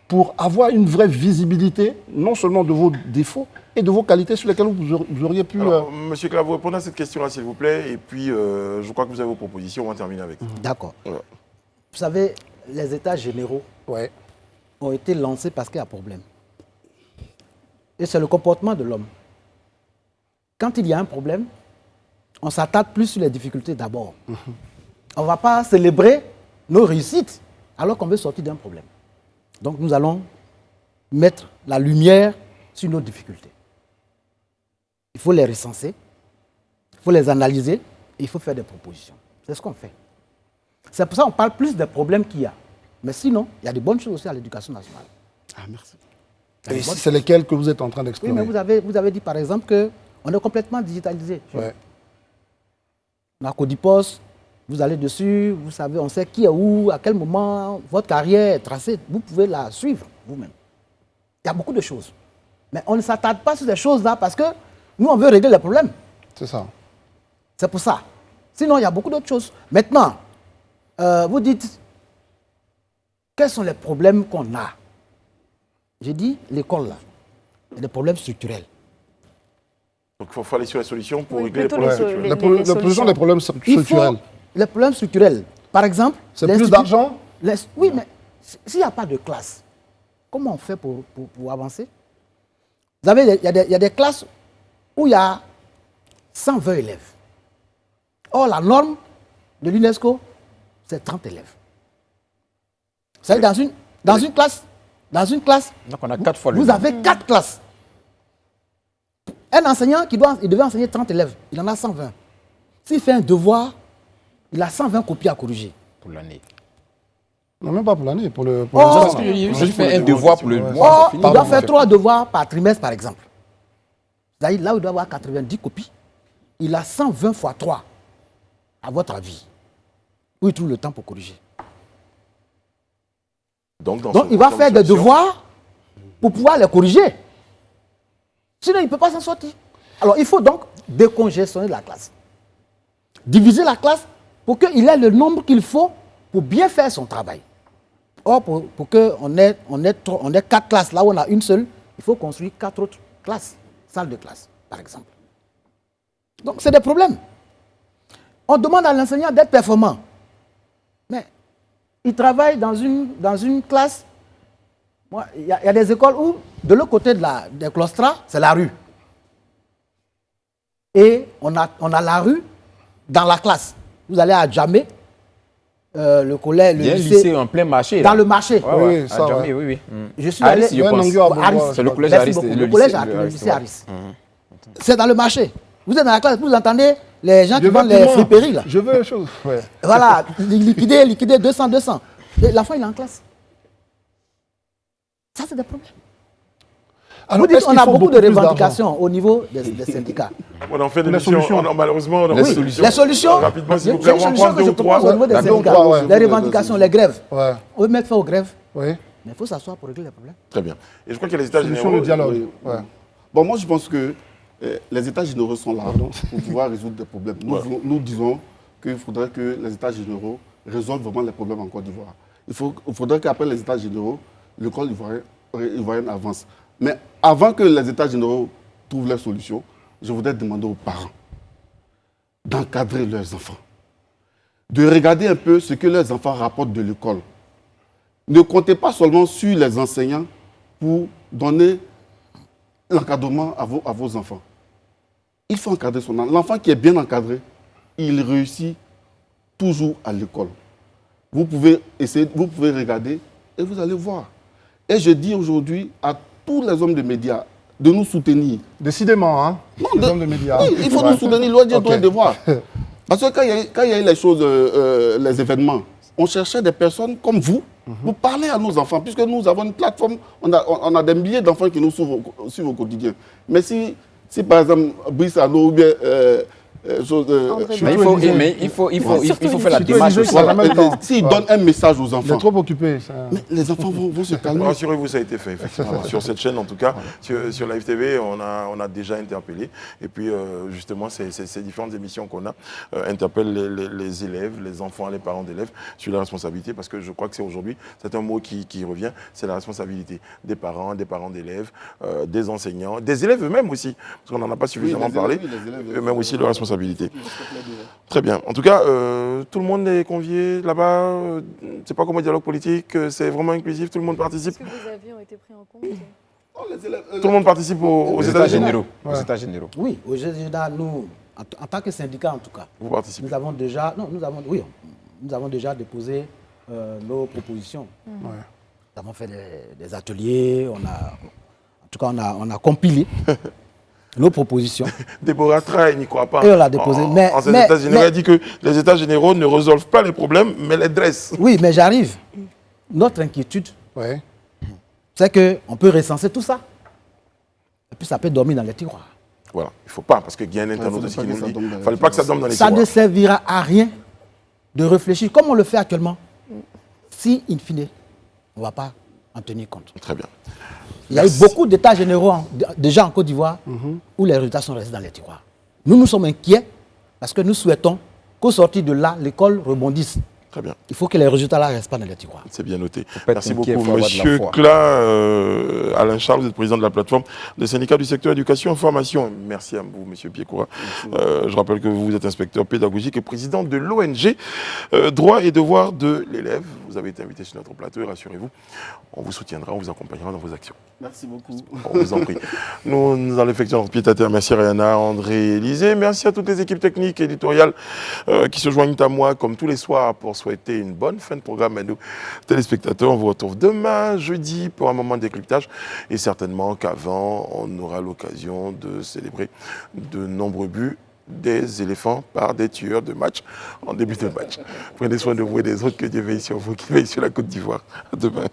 pour avoir une vraie visibilité, non seulement de vos défauts, et de vos qualités sur lesquelles vous auriez pu... Alors, Monsieur Claveau, répondez à cette question-là, s'il vous plaît. Et puis, je crois que vous avez vos propositions. On va terminer avec. D'accord. Voilà. Vous savez, les états généraux Ouais. ont été lancés parce qu'il y a problème. Et c'est le comportement de l'homme. Quand il y a un problème, on s'attarde plus sur les difficultés d'abord. On ne va pas célébrer nos réussites alors qu'on veut sortir d'un problème. Donc nous allons mettre la lumière sur nos difficultés. Il faut les recenser, il faut les analyser et il faut faire des propositions. C'est ce qu'on fait. C'est pour ça qu'on parle plus des problèmes qu'il y a. Mais sinon, il y a de bonnes choses aussi à l'éducation nationale. Ah, merci. Et c'est lesquels que vous êtes en train Oui, d'explorer? mais vous avez dit par exemple qu'on est complètement digitalisé. Ouais. La Codipos, vous allez dessus, vous savez, on sait qui est où, à quel moment, votre carrière est tracée, vous pouvez la suivre vous-même. Il y a beaucoup de choses. Mais on ne s'attarde pas sur ces choses-là parce que nous, on veut régler les problèmes. C'est ça. C'est pour ça. Sinon, il y a beaucoup d'autres choses. Maintenant, vous dites, quels sont les problèmes qu'on a? J'ai dit, l'école, là, il y a des problèmes structurels. Donc, il faut aller sur la solution pour Oui, régler les plutôt problèmes les structurels. La solution des problèmes Il faut structurels. les problèmes structurels. Par exemple... C'est plus l'institut- d'argent? Oui, mais s'il n'y a pas de classe, comment on fait pour avancer? Vous savez, il y a des classes où il y a 120 élèves. Or, la norme de l'UNESCO, c'est 30 élèves. C'est dans une classe, Donc on a 4 fois le vous nombre. avez 4 classes. Un enseignant il devait enseigner 30 élèves, il en a 120. S'il fait un devoir, il a 120 copies à corriger. pour l'année. Non, même pas pour l'année, pour le... Oh, Parce que je fais un devoir pour le mois. Or, c'est il fini. doit faire 3 devoirs par trimestre, par exemple. C'est-à-dire, là où il doit avoir 90 copies, il a 120 fois 3, à votre avis. Où il trouve le temps pour corriger. Donc, Donc, il va faire des devoirs pour pouvoir les corriger. Sinon, il ne peut pas s'en sortir. Alors, il faut donc décongestionner la classe. Diviser la classe pour qu'il ait le nombre qu'il faut pour bien faire son travail. Or, pour qu'on ait 4 classes, là où on a une seule, il faut construire 4 autres classes, salles de classe, par exemple. Donc, c'est des problèmes. On demande à l'enseignant d'être performant. Mais ils travaillent dans une classe. Il y a des écoles où, de l'autre côté des claustras, c'est la rue. Et on a la rue dans la classe. Vous allez à Djamé, le collège, le Il y a un lycée, lycée en plein marché. dans là. le marché. Ouais, ouais, Oui, ça, à Djamé, ouais. oui. Je suis Aris, allé je pense. Aris. C'est le collège Merci Aris. beaucoup. Le Le collège lycée, le lycée ouais. Aris. C'est dans le marché. Vous êtes dans la classe, vous entendez les gens qui Je veux vendent plus les loin. friperies là. Je veux les choses. Ouais. Voilà, liquider 200. Et l'enfant, il est en classe. Ça, c'est des problèmes. Alors, Vous dites est-ce qu'on qu'il a faut beaucoup de plus d'argent? revendications au niveau des syndicats. On en fait des Les missions. solutions. Malheureusement, on en Les fait des solutions. Les solutions, Rapidement, s'il vous c'est plaît, une on va solution prendre que je deux ou trois. propose au niveau des D'accord, syndicats. ouais. Les revendications, les grèves. Ouais. On veut mettre fin aux grèves, Oui. mais il faut s'asseoir pour régler les problèmes. Très bien. Et je crois qu'il y a les états Solution généraux. de dialogue. Oui. Ouais. Bon, moi, je pense que les États généraux sont là pour pouvoir résoudre des problèmes. Nous disons qu'il faudrait que les États généraux résolvent vraiment les problèmes en Côte d'Ivoire. Il faudrait qu'après les États généraux, l'école ivoirienne avance. Mais avant que les États généraux trouvent leurs solutions, je voudrais demander aux parents d'encadrer leurs enfants, de regarder un peu ce que leurs enfants rapportent de l'école. Ne comptez pas seulement sur les enseignants pour donner l'encadrement à vos enfants. Il faut encadrer son enfant. L'enfant qui est bien encadré, il réussit toujours à l'école. Vous pouvez essayer, vous pouvez regarder et vous allez voir. Et je dis aujourd'hui à tous les hommes de médias de nous soutenir. Décidément, hein. Les hommes de médias. Oui, il faut nous soutenir, loin de devoir. Parce que quand il y a eu les choses, les événements, on cherchait des personnes comme vous pour parler à nos enfants, puisque nous avons une plateforme, on a des milliers d'enfants qui nous suivent au quotidien. Mais si par exemple, Brice Arnaud ou bien André Il faut faire la Surtout démarche Élysée, aussi. ça va. s'ils donnent un message aux Il est enfants, trop occupé. Ça. mais les enfants vont se calmer. Rassurez-vous, ça a été fait, effectivement. Sur cette chaîne, en tout cas, sur Live TV, on a déjà interpellé. Et puis, justement, ces différentes émissions qu'on a interpellent les élèves, les enfants, les parents d'élèves sur la responsabilité. Parce que je crois que c'est aujourd'hui, c'est un mot qui revient, c'est la responsabilité des parents d'élèves, des enseignants, des élèves eux-mêmes aussi. Parce qu'on n'en a pas suffisamment parlé. Eux-mêmes aussi, leur responsabilité. Très bien. En tout cas, tout le monde est convié là-bas. C'est pas comme un dialogue politique, c'est vraiment inclusif, tout le monde participe. Est-ce que vos avis ont été pris en compte? Tout le monde participe aux états généraux. Aux États généraux. Oui, au GEDA, nous, en tant que syndicat en tout cas, Vous participez. nous avons déjà déposé nos propositions. Nous avons fait des ateliers, on a compilé nos propositions. Déborah Traille n'y croit pas. Et on l'a déposé. En ces états généraux, elle dit que les états généraux ne résolvent pas les problèmes, mais les dressent. Oui, mais j'arrive. Notre inquiétude, Ouais. c'est qu'on peut recenser tout ça. Et puis ça peut dormir dans les tiroirs. Voilà, il ne faut pas, parce qu'il y a un internaute aussi qui nous dit. Il ne fallait pas que ça tombe dans les Ça ne tiroirs. servira à rien de réfléchir comme on le fait actuellement, si, in fine, on ne va pas en tenir compte. Très bien. Il y a eu beaucoup d'états généraux déjà en Côte d'Ivoire où les résultats sont restés dans les tiroirs. Nous sommes inquiets parce que nous souhaitons qu'au sortir de là, l'école rebondisse. Très bien. Il faut que les résultats là restent pas dans les tiroirs. C'est bien noté. pas être Merci inquiet, beaucoup. faut avoir de la Monsieur foi. Cla, Alain Charles, vous êtes président de la plateforme des syndicats du secteur éducation et formation. Merci à vous, monsieur Piekura. Je rappelle que vous êtes inspecteur pédagogique et président de l'ONG Droits et devoirs de l'élève. Vous avez été invité sur notre plateau et rassurez-vous, on vous soutiendra, on vous accompagnera dans vos actions. Merci beaucoup. On vous en prie. Nous allons effectuer notre pied à terre. Merci Rihanna, André, Élisée. Merci à toutes les équipes techniques et éditoriales qui se joignent à moi comme tous les soirs pour souhaiter une bonne fin de programme à nos téléspectateurs. On vous retrouve demain, jeudi, pour un moment de décryptage. Et certainement qu'avant, on aura l'occasion de célébrer de nombreux buts des éléphants par des tueurs de match en début de match. Prenez soin de vous et des autres. Que Dieu veille sur vous, qui veille sur la Côte d'Ivoire. À demain.